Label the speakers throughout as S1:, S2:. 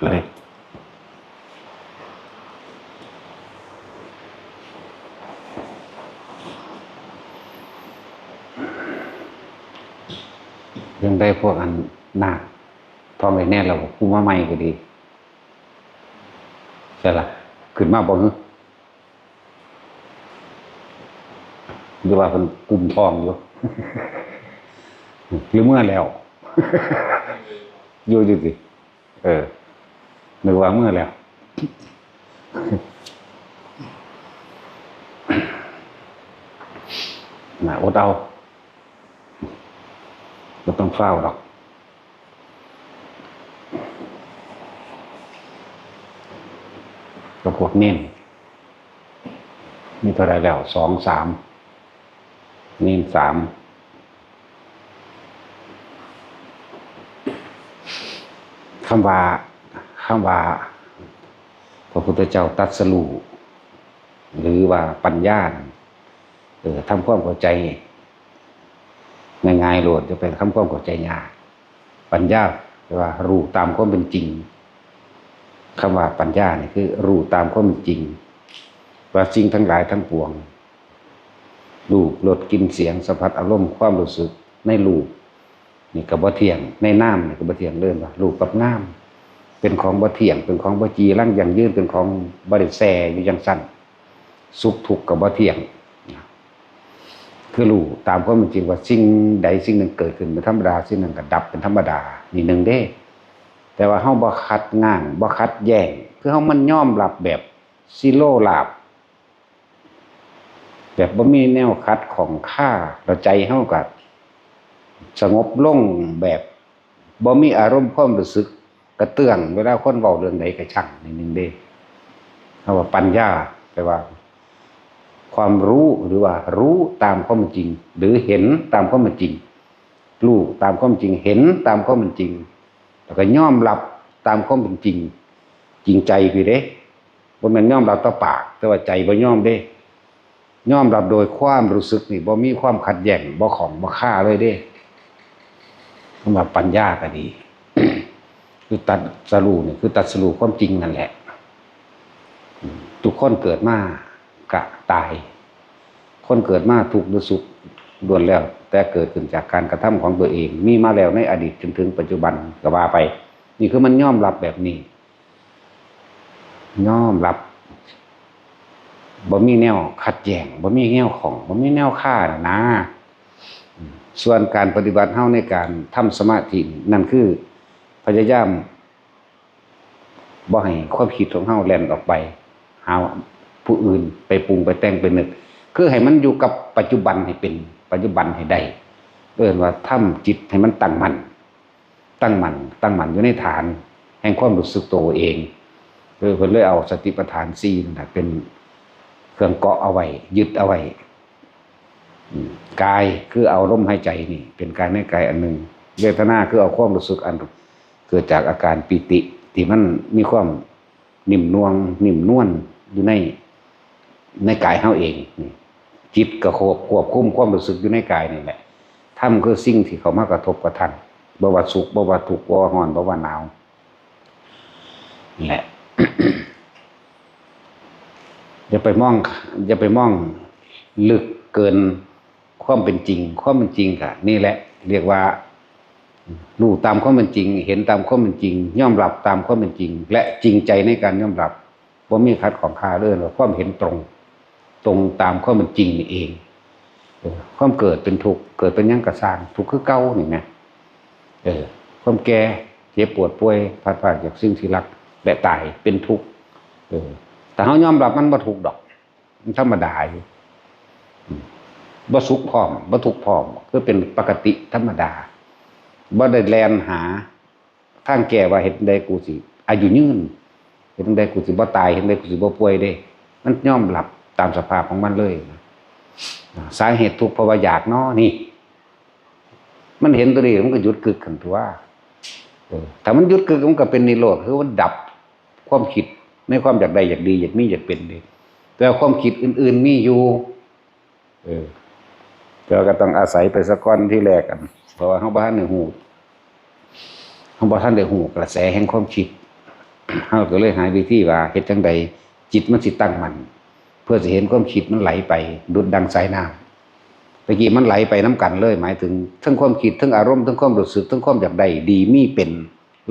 S1: เลยยังได้พวกอันนาคทองไอ้แน่เราคู่มาใหม่ก็ดีใช่ล่ะขึ้นมาบ่ฮึหรือว่าเป็นกลุ่มทองอยู่ หรือเมื่อแล้ว อยู่สินึกว่าเมื่อแล้ว น่ะอดเอาไม่ต้องเฝ้าหรอกกับพวกเน้นมีเท่าไรแล้ว2 3เน้น3คำว่าพระพุทธเจ้าตรัสรู้หรือว่าปัญญาทำความเข้าใจง่ายๆโลดจะเป็นทำความเข้าใจยากปัญญาแปลว่ารู้ตามความเป็นจริงคำว่าปัญญาเนี่ยคือรู้ตามความเป็นจริงว่าสิ่งทั้งหลายทั้งปวงรูปรสกลิ่นเสียงสัมผัสอารมณ์ความรู้สึกในรูปนี่ก็บ่เที่ยงในนามนี่ก็บ่เที่ยงเดินว่ารูปกับนามเป็นของบ่เที่ยงเป็นของบ่จีรังยั่งยืนเป็นของบ่ได้แซ่อยู่จังซั่นสุขทุกข์ก็บ่เที่ยงคือรู้ตามความเป็นจริงว่าสิ่งใดสิ่งหนึ่งเกิดขึ้นเป็นธรรมดาสิ่งหนึ่งก็ดับเป็นธรรมดานี่หนึ่งเด้แต่ว่าเฮาบ่ขัดง้างบ่ขัดแย้งคือเฮามันยอมรับแบบซีโร่ลาบแบบบ่มีแนวขัดของข้าเราใจเฮาก็สงบลงแบบบ่มีอารมณ์ความรู้สึกกระเตื้องเวลาคนเว้าเรื่องใดก็ช่างนี่หนึ่งเด้เฮาว่าปัญญาแปลว่าความรู้หรือว่ารู้ตามความจริงหรือเห็นตามความจริงรู้ตามความจริงเห็นตามความจริงแล้วก็ยอมรับตามความเป็นจริงจริงใจพี่เด้บ่แม่นยอมรับต่อปากแต่ว่าใจบ่ยอมเด้ยอมรับโดยความรู้สึกนี่บ่มีความขัดแย้งบ่ของบ่ค่าเลยเด้คำว่าปัญญาก็ดี คือตัดสรู้นี่คือตัดสรู้ความจริงนั่นแหละทุกคนเกิดมากะตายคนเกิดมาทุกข์หรือสุขล้วนแล้วแต่เกิดขึ้นจากการกระทำของตัวเองมีมาแล้วในอดีตจนถึงปัจจุบันก็ว่าไปนี่คือมันยอมรับแบบนี้ยอมรับบ่มีแนวขัดแย้งบ่มีแนวของบ่มีแนวค่านะส่วนการปฏิบัติเฮาในการทำสมาธินั่นคือพยายามบ่ให้ความคิดของเฮาแล่นออกไปหาผู้อื่นไปปรุงไปแต่งไปนึกคือให้มันอยู่กับปัจจุบันให้เป็นปัจจุบันให้ได้เรียกว่าทำจิตให้มันตั้งมั่นอยู่ในฐานแห่งความรู้สึกตัวเองเพิ่นเลยเอาสติปัฏฐาน4นั่นน่ะเป็นเครื่องเกาะเอาไว้ยึดเอาไว้กายคือเอาลมหายใจนี่เป็นกายในกายอันหนึ่งเวทนาคือเอาความรู้สึกอันเกิดจากอาการปิติที่มันมีความนิ่มนวลอยู่ในกายเฮาเองนี่จิตก็ควบคุมความรู้สึกอยู่ในกายนี่แหละธรรมคือสิ่งที่เข้ามากระทบกระทั่งบ่ว่าสุขบ่ว่าทุกข์บ่ว่าร้อนบ่ว่าหนาวแหละ อย่าไปมองลึกเกินความเป็นจริงความเป็นจริงค่ะนี่แหละเรียกว่ารู้ตามความเป็นจริงเห็นตามความเป็นจริงยอมรับตามความเป็นจริงและจริงใจในการยอมรับบ่มีขัดของข้าเรื่องความเห็นตรงตามความเป็นจริงนี่เองความเกิดเป็นทุกข์เกิดเป็นหยังกระสร้างทุกข์คือเก่านี่นะความแก่เจ็บปวดป่วยพลาดพลาดจากสิ่งที่รักและตายเป็นทุกข์แต่เฮายอมรับมันบ่ทุกข์ดอกมันธรรมดาอยู่บ่สุขพร้อมบ่ทุกข์พร้อมคือเป็นปกติธรรมดาบ่ได้แล่นหาทางแก้ว่าเฮ็ดได้กูสิอายุยืนเฮ็ดได้กูสิบ่ตายเฮ็ดได้กูสิบ่ป่วยเด้มันยอมรับตามสภาพของมันเลยสาเหตุทุกข์เพราะว่าอยากเนาะนี่มันเห็นตัวนี้มันก็หยุดกึกขึ้นตัวถ้ามันหยุดกึกมันก็เป็นนิโรธคือมันดับความคิดในความอยากได้อยากดีอยากมีอยากเป็นนี่แต่ความคิดอื่นๆมีอยู่ก็ต้องอาศัยไปสักก้อนที่แรกกันเพราะว่าเฮาบ่ทันได้ฮู้กระแสแห่งความคิด เฮาก็เลยหาวิธีว่าเฮ็ดจังใดจิตมันสิตั้งมั่นเพื่อจะเห็นความคิดมันไหลไปดุจดังสายน้ำตะกี้มันไหลไปน้ำกันเลยหมายถึงทั้งความคิดทั้งอารมณ์ทั้งความรู้สึกทั้งความอยากได้ดีมีเป็น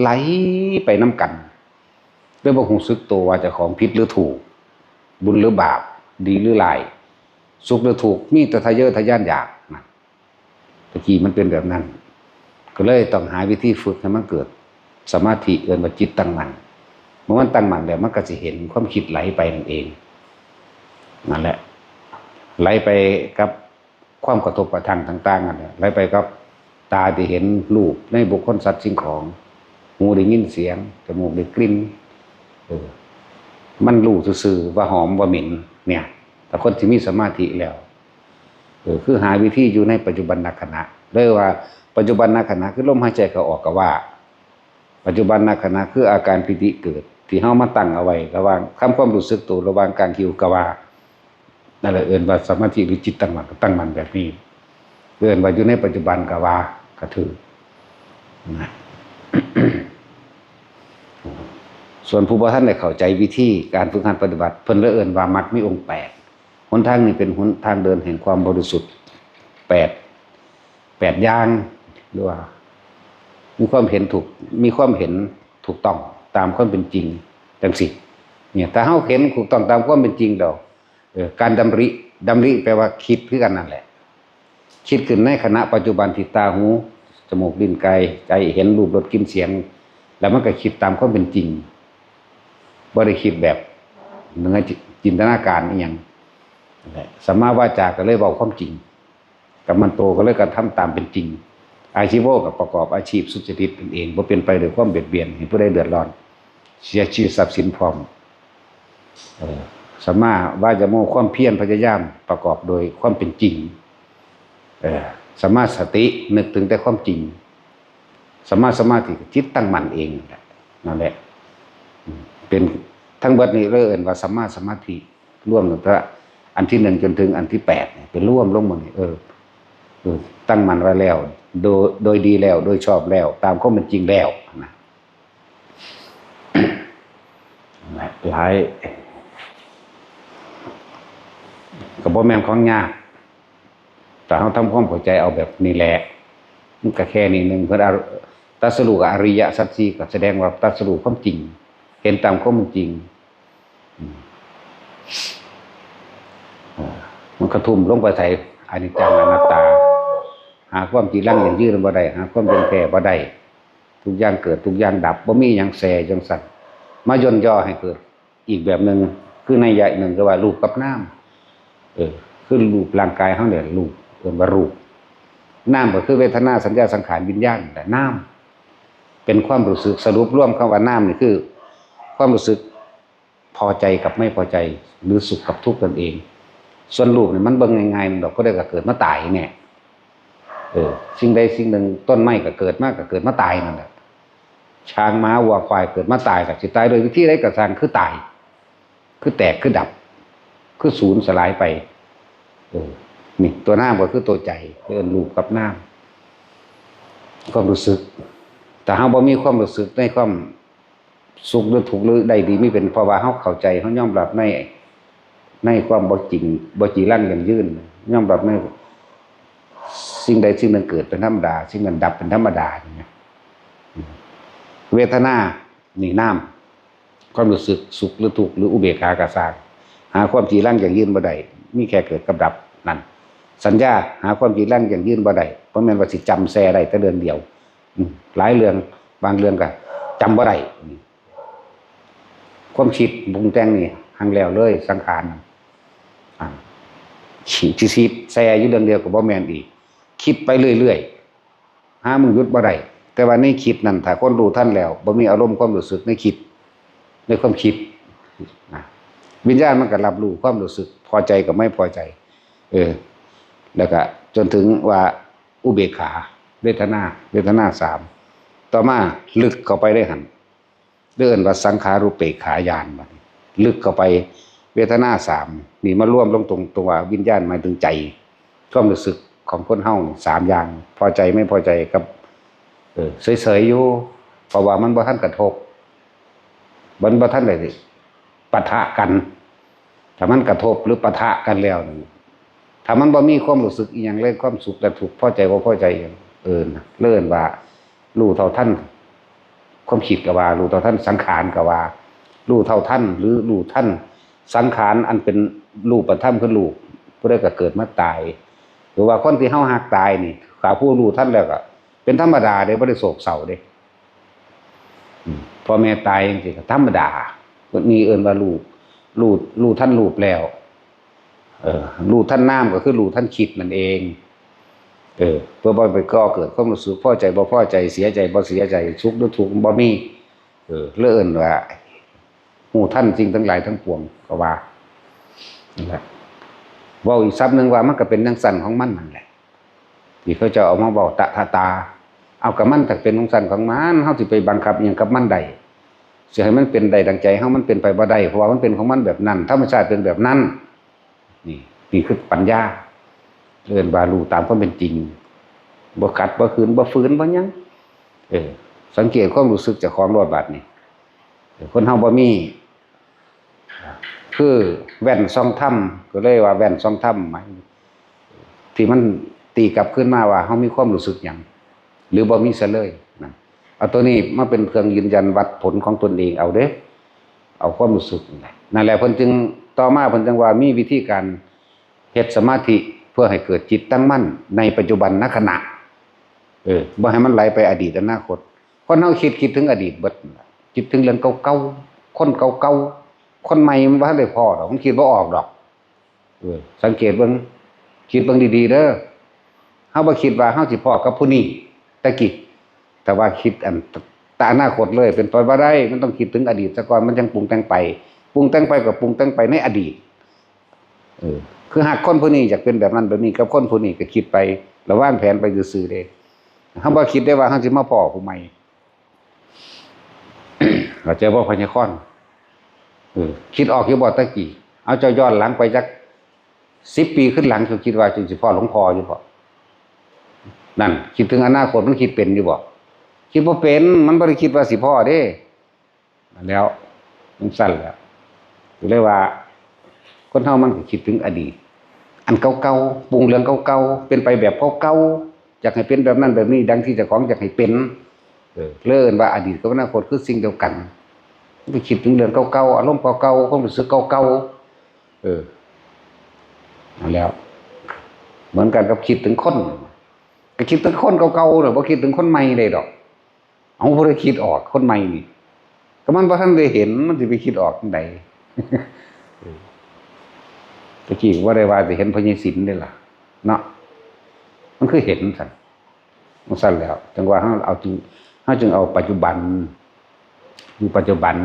S1: ไหลไปน้ำกันด้วยบ่รู้สึกตัวว่าเจ้าของผิดหรือถูกบุญหรือบาปดีหรือร้ายสุขหรือทุกข์มีแต่ทะเยอทะยานอยากนะตะกี้มันเป็นแบบนั้นก็เลยต้องหาวิธีฝึกให้มันเกิดสมาธิเอิ้นว่าจิตตั้งมั่นเมื่อมันตั้งมั่นแล้วมันก็สิเห็นความคิดไหลไปนั่นเองนั่นแหละไหลไปกับความกระทบกระทั่งต่างๆนั่นแหละไหลไปกับตาที่เห็นรูปในบุคคลสัตว์สิ่งของหูได้ยินเสียงจมูกได้กลิ่นมันรู้ซื่อๆว่าหอมว่าเหม็นเนี่ยแต่คนที่มีสมาธิแล้วคือหาวิธีอยู่ในปัจจุบันขณะเลยว่าปัจจุบันขณะคือลมหายใจเข้าออกก็ว่าปัจจุบันขณะคืออาการปิติเกิดที่เฮามาตั้งเอาไว้ระหว่างความรู้สึกตัวระหว่างกลางคิ้วก็ว่านั่นแหละเอิ้นว่าสมาธิหรือจิตตั้งมั่นแบบนี้เอิ้นว่าอยู่ในปัจจุบันก็ว่าก็ถือนะ ส่วนผู้บ่ทันได้เข้าใจวิธีการฝึกหัดปฏิบัติเพิ่นเลยเอิ้นว่ามรรคมีองค์8หนทางนี้เป็นหนทางเดินแห่งความบริสุทธิ์8อย่างหรือว่ามีความเห็นถูกต้องตามความเป็นจริงจังซี่เนี่ยถ้าเฮาเห็นถูกต้องตามความเป็นจริงแล้วการดำริแปลว่าคิดคือกันนั่นแหละคิดขึ้นในขณะปัจจุบันที่ตาหูจมูกลิ้นกายใจเห็นรูปรสกลิ่นเสียงแล้วมันก็คิดตามความเป็นจริงบ่ได้คิดแบบเนื้อจินตนาการอีหยังนั่นแหละสัมมาวาจาก็เลยเว้าความจริงกัมมันโตก็เลยกระทำตามเป็นจริงอาชีวะก็ประกอบอาชีพสุจริตเป็นเองบ่เป็นไปด้วยความเบียดเบียนให้ผู้ใดเดือดร้อนเสียชื่อทรัพย์สินพร้อมสัมมาวาจาโมความเพียรพยายามประกอบโดยความเป็นจริงสัมมาสตินึกถึงแต่ความจริงสัมมาสมาธิจิตตั้งมั่นเองนั่นแหละเป็นทั้งเบิดนี้เรียกว่าสัมมาสมาธิร่วมตั้งแต่อันที่1จนถึงอันที่8เนี่ยเป็นร่วมลงหมดนี่ตั้งมั่นไว้แล้วโดยดีแล้วโดยชอบแล้วตามความเป็นจริงแล้วนะหลายก็บ่แม่นของยากแต่เฮาทำความเข้าใจเอาแบบนี้แหละมันก็แค่นี้นึงเพิ่นตรัสรู้กับอริยสัจ4ก็แสดงว่าตรัสรู้ความจริงเห็นตามความเป็นจริงมันกระทุ่มลงไปใส่อนิจจังอนัตตาหาความจีรังอย่างยืนบ่ได้หาความเป็นแท้บ่ได้ทุกอย่างเกิดทุกอย่างดับบ่มีหยังแสจังซั่นมาย่นย่อให้เกิดอีกแบบนึงคือในยะนึงก็ว่ารูปกับนามคือรูปร่างกายเฮาเนี่ยรูปเอิ้นว่ารูปนามก็คือเวทนาสัญญาสังขารวิญญาณแต่นามเป็นความรู้สึกสรุปรวมคำว่านามนี่คือความรู้สึกพอใจกับไม่พอใจหรือสุขกับทุกข์ตนเองส่วนรูปนี่มันเบิ่งง่ายๆมันดอกก็ได้ก็เกิดมาตายเนี่ยสิ่งใดสิ่งหนึ่งต้นไม้ก็เกิดมาตายนั่นแหละช้างม้าวัวควายเกิดมาตายก็สิตายโดยวิธีใดก็ตามคือตายคือแตกคือดับคือสูญสลายไปนี่ตัวนามก็คือตัวใจเอิ้นรูปกับนามความรู้สึกแต่เฮาบ่มีความรู้สึกในความสุขหรือทุกข์หรือใดดีไม่เป็นเพราะว่าเฮาเข้าใจเฮายอมรับในความบ่จริงบ่จีรังอย่างยืนยอมรับในสิ่งใดสิ่งหนึ่งเกิดเป็นธรรมดาสิ่งนั้นดับเป็นธรรมดาอย่างเงี้ยเวทนานี่นามความรู้สึกสุขหรือทุกข์หรืออุเบกขาก็สร้างหาความจีรังอย่างยืนบ่ได้มีแค่เกิดกับดับนั่นสัญญาหาความจีรังอย่างยืนบ่ได้เพราะแม่นว่าสิจำแซ่ได้แต่เดือนเดียวหลายเรื่องบางเรื่องก็จำบ่ได้ความคิดปรุงแต่งนี่หังแล้วเลยสังขารคิดแซ่อยู่เดือนเดียวก็บ่แม่นอีกคิดไปเรื่อยๆหามึงหยุดบ่ได้แต่ว่าในคิดนั่นถ้าคนรู้ทันแล้วบ่มีอารมณ์ความรู้สึกในคิดในความคิดวิญญาณมันก็รับรู้ความรู้สึกพอใจกับไม่พอใจแล้วก็จนถึงว่าอุเบกขาเวทนา3ต่อมาลึกเข้าไปได้หั่นเดินว่าสังขารุปเปกขาญาณบัดลึกเข้าไปเวทนา3นี่มาร่วมลงตรงตัววิญญาณหมายถึงใจความรู้สึกของคนเฮา3อย่างพอใจไม่พอใจกับเฉยๆอยู่เพราะว่ามันบ่ทันกระทบ บ่ทันได้ปะทะกันถ้ามันกระทบหรือปะทะกันแล้วนี่ถ้ามันบ่มีความรู้สึกอีหยังเลยความสุขและทุกข์พอใจบ่พอใจเลิ่นว่ารู้เท่าทันความคิดก็ว่ารู้เท่าทันสังขารก็ว่ารู้เท่าทันหรือรู้ทันสังขารอันเป็นรูปธรรมคือรูปผู้ใดก็เกิดมาตายหรือว่าคนที่เฮาฮักตายนี่ขาผู้รู้ทันแล้วก็เป็นธรรมดาเด้บ่ได้โศกเศร้าเด้พ่อแม่ตายจังซี่ก็ธรรมดาคนนี้เอิ้นว่ารู้ท่านรูปแล้วรู้ท่านนามก็คือรู้ท่านคิดนั่นเองเพื่อบ่ไปก่อเกิดความรู้สึกพอใจบ่พอใจเสียใจบ่เสียใจสุขหรือทุกข์บ่มีเอิ้นว่าฮู้ท่านสิ่งทั้งหลายทั้งปวงก็ว่านั่นแหละเว้าอีกศัพท์นึงว่ามันก็เป็นจังซั่นของมันนั่นแหละที่เขาจะเอามาเว้าตะทะตาเอากับมันถ้าเป็นจังซั่นของมันเฮาสิไปบังคับอิหยังกับมันได้สิให้มันเป็นได้ดังใจเฮามันเป็นไปบ่ได้เพราะว่ามันเป็นของมันแบบนั้นธรรมชาติเป็นแบบนั้นนี่คือปัญญาเรียนว่ารู้ตามความเป็นจริงบ่ขัดบ่ขืนบ่ฝืนบ่หยังสังเกตความรู้สึกเจ้าของรอดบาดนี่คนเฮาบ่มีคือแว่นส่องธรรมก็เลยว่าแว่นส่องธรรมหมายที่มันตีกลับขึ้นมาว่าเฮามีความรู้สึกหยังหรือบ่มีซะเลยนะเอาตัวนี้มาเป็นเครื่องยืนยันวัดผลของตนเองเอาเด้เอาความรู้สึกนั่นแหละเพิ่นจึงต่อมาเพิ่นจึงว่ามีวิธีการเฮ็ดสมาธิเพื่อให้เกิดจิตตั้งมั่นในปัจจุบันณขณะบ่ให้มันไหลไปอดีตอนาคตคนเฮาคิดถึงอดีตเบิดคิดถึงเรื่องเก่าๆคนเก่าๆคนใหม่มันบ่ทันได้พอดอกมันคิดบ่ออกดอกสังเกตเบิ่งคิดเบิ่งดีๆเด้อเฮาบ่คิดว่าเฮาสิพ้อกับผู้นี้ตะกี้แต่ว่าคิดอันตาอนาคตเลยเป็นไปบ่ได้มันต้องคิดถึงอดีตซะก่อนมันจังปรุงแต่งไปปรุงแต่งไปก็ปรุงแต่งไปในอดีตคือหากคนผู้นี้อยากเป็นแบบนั้นแบบนี้กับคนผู้นี้ก็คิดไประวางแผนไปซื่อๆเด้เฮาบ่คิดได้ว่าเฮาสิมาพ้อผู้ใหม่เราเจอบ่พญาค่อนคิดออกอยู่บ่ตะกี้เอาเจ้าย้อนหลังไปจัก10 ปีขึ้นหลังเจ้าคิดว่าจึงสิพ้อหลวงพ่ออยู่บ่นั่นคิดถึงอนาคตมันคิดเป็นอยู่บ่คิดบ่เป็นมันบ่ได้คิดว่าสิพ้อเด้แล้วมันสั่นแล้วก็เลยว่าคนเฮามันก็คิดถึงอดีตอันเก่าๆปรุงเรื่องเก่าๆเป็นไปแบบเก่าๆอยากให้เป็นแบบนั้นแบบนี้ดังที่เจ้าของอยากให้เป็นเลิ่นว่าอดีตกับอนาคตคือสิ่งเดียวกันไปคิดถึงเรื่องเก่าๆอารมณ์เก่าๆความรู้สึกเก่าๆนั่นแล้วเหมือนกันกับคิดถึงคนก็คิดถึงคนเก่าๆน่ะบ่คิดถึงคนใหม่ได้ดอกเอาบ่ได้คิดออกคนใหม่นี่ก็มันบ่ทันได้เห็นมันสิไปคิดออกจังได๋ตะกี้ว่าได้ว่าสิเห็นพญศิลป์ได้ล่ะเนาะมันคือเห็นซั่นมันซั่นแล้วจังว่าเฮาเอาจริงเฮาจึงเอาปัจจุบันอยู่ปัจจุบัน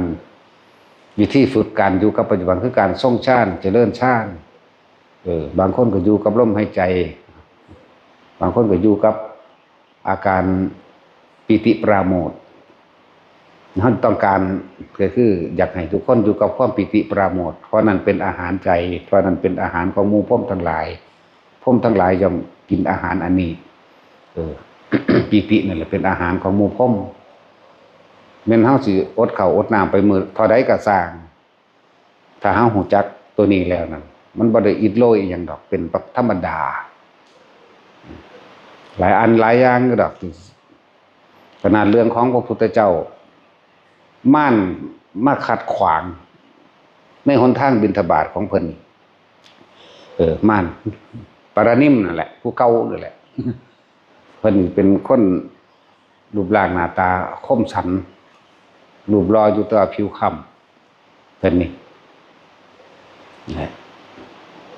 S1: วิธีฝึกการอยู่กับปัจจุบันคือการทรงฌานเจริญฌานบางคนก็อยู่กับลมหายใจบางคนก็อยู่กับอาการปิติปราโมทย์ท่านต้องการก็คืออยากให้ทุกคนอยู่กับความปิติปราโมทย์เพราะนั้นเป็นอาหารใจเพราะนั้นเป็นอาหารของหมู่พรหมทั้งหลายพรหมทั้งหลายย่อมกินอาหารอันนี้ปิตินั่นแหละเป็นอาหารของหมู่พรหมแม่นเฮาสิอดข้าวอดน้ำไปมื้อเท่าใดก็สร้างถ้าเฮาฮู้จักตัวนี้แล้วนั่นมันบ่ได้อิดโรยอีหยังดอกเป็นธรรมดาหลายอันหลายอย่างก็ดอกขนาดเรื่องของพระพุทธเจ้าม่านมาขัดขวางในหนทางบิณฑบาตของเพิ่นม่านปารานิมนั่นแหละผู้เก่านั่นแหละเพิ่นเป็นคนรูปร่างหน้าตาคมสันรูปรออยู่ตัวผิวค่ำเพิ่นนี่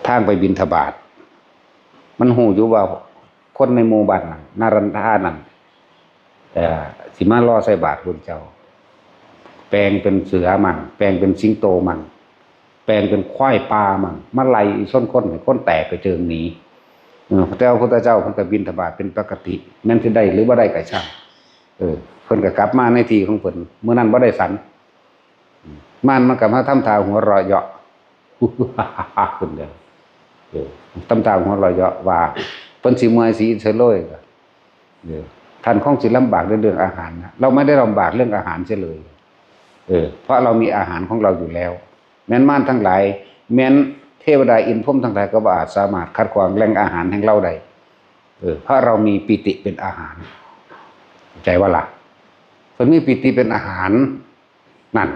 S1: ทางไปบิณฑบาตมันฮู้อยู่ว่าคนในหมู่บ้านนั้นนารันทานั่นสิมารอใส่บาตรพุทธเจ้าแปลงเป็นเสือมันแปลงเป็นสิงโตมันแปลงเป็นควายปลามันมาไล่ชนคนให้คนแตกไปเจิงหนีแต่พระพุทธเจ้าเพิ่นก็บิณฑบาตเป็นปกติแม้นสิได้หรือบ่ได้ก็ช่างเพิ่นก็กลับมาในที่ของเพิ่นเมื่อนั้นบ่ได้สันมันก็มาทำท่าหัวเราะเยาะขึ้นเด้อทำท่าหัวเราะเยาะว่าเพิ่นสิเมื่อยสิเฉลยก็ท่านคงสิลำบากในเรื่องอาหารนะเราไม่ได้ลำบากเรื่องอาหารเสียเลย เพราะเรามีอาหารของเราอยู่แล้วแม้นม่านทั้งหลายแม้นเทวดาอินทร์พรหมทั้งหลายก็บ่อาจสามารถขัดขวางแหล่งอาหารแห่งเราได้เพราะเรามีปิติเป็นอาหารใจว่าล่ะเพิ่นมีปิติเป็นอาหารนั่น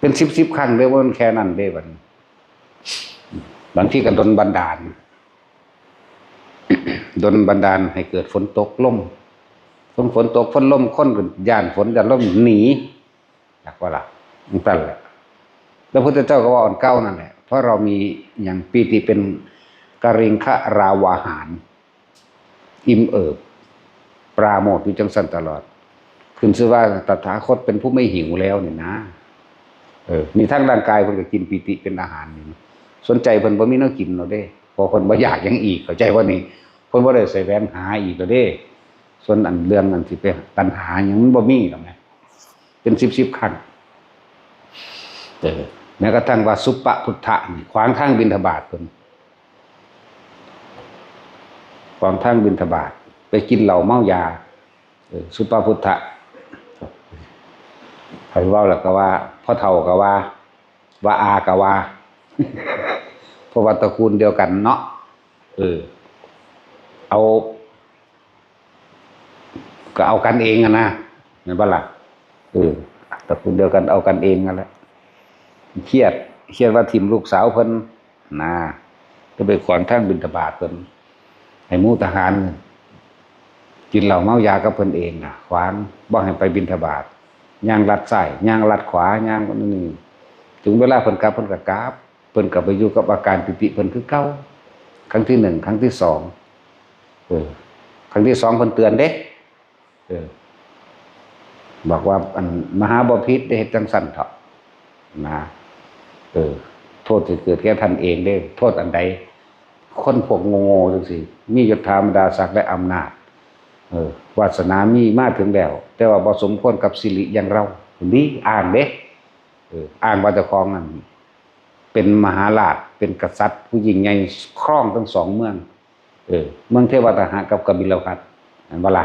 S1: เป็น10ครั้งเด้อว่ามันแค่นั้นเด้บัดบางทีก็ดลบันดาล ดลบันดาลให้เกิดฝนตกลมฝนตกฝนลมคนก็ย่านฝนย่านลมหนีอยากว่าล่ะนั่นแหละแล้วพระพุทธเจ้าก็ว่าอ่อนเก้านั่นแหละเพราะเรามีอย่างปีติเป็นกริงคะราวาหารอิ่มเอิบปราโมทย์อยู่จังสันตลอดขึ้นชื่อว่าตถาคตเป็นผู้ไม่หิวแล้วเนี่ยนะมีทั้งร่างกายเพิ่นก็กินปีติเป็นอาหารนี่สนใจเพิ่นบ่มีแนวกินเนาะเด้พอเพิ่นบ่อยากหยังอีกเข้าใจว่านี่เพิ่นบ่ได้ใส่แหวนหาอีกแล้วเด้ส่วนอันเรื่องอันสิไปตัณหาหยังมันบ่มีหรอกนะเป็น10ครั้งแม้กระทั่งว่าสุปปพุทธะนี่ขวางทางบิณฑบาตเพิ่นขวางทางบิณฑบาตไปกินเหล้าเมายาสุปปพุทธะใครเว้าแล้วก็ว่าพ่อเฒ่าก็ว่าอาก็ว่าเพราะว่าตระกูลเดียวกันเนาะก็เอากันเองอะนะเห็นปะล่ะตระกูลเดียวกันเอากันเองนั่นแหละเครียดว่าทิมลูกสาวเพิ่นนะก็ไปขวางทางบิณฑบาตเพิ่นให้หมู่ทหารกินเหล้าเมายากับเพิ่นเองน่ะขวางบ่ให้ไปบิณฑบาตย่างลัดซ้ายย่างลัดขวาย่างนี่ถึงเวลาเพิ่นกลับเพิ่นก็กราบเพิ่นก็ไปอยู่กับอาการปิติเพิ่นคือเก่าครั้งที่1ครั้งที่2ครั้งที่2เพิ่นเตือนเด้บอกว่าอันมหาบพิตรได้เฮ็ดจังซั่นเถาะนะโทษที่เกิดแก่ท่านเองเด้โทษอันใดคนพวกโง่ๆจังซี่มียศถาบรรดาศักดิ์และอำนาจวาสนามีมาถึงแล้วแต่ว่าบ่สมควรกับสิริอย่างเรานี่อ้างเด้อ้างว่าเจ้าของนั่นเป็นมหาราชเป็นกษัตริย์ผู้ยิ่งใหญ่ครองทั้ง2เมืองเมืองเทวทหะกับกบิลพัสดุอันบ่ล่ะ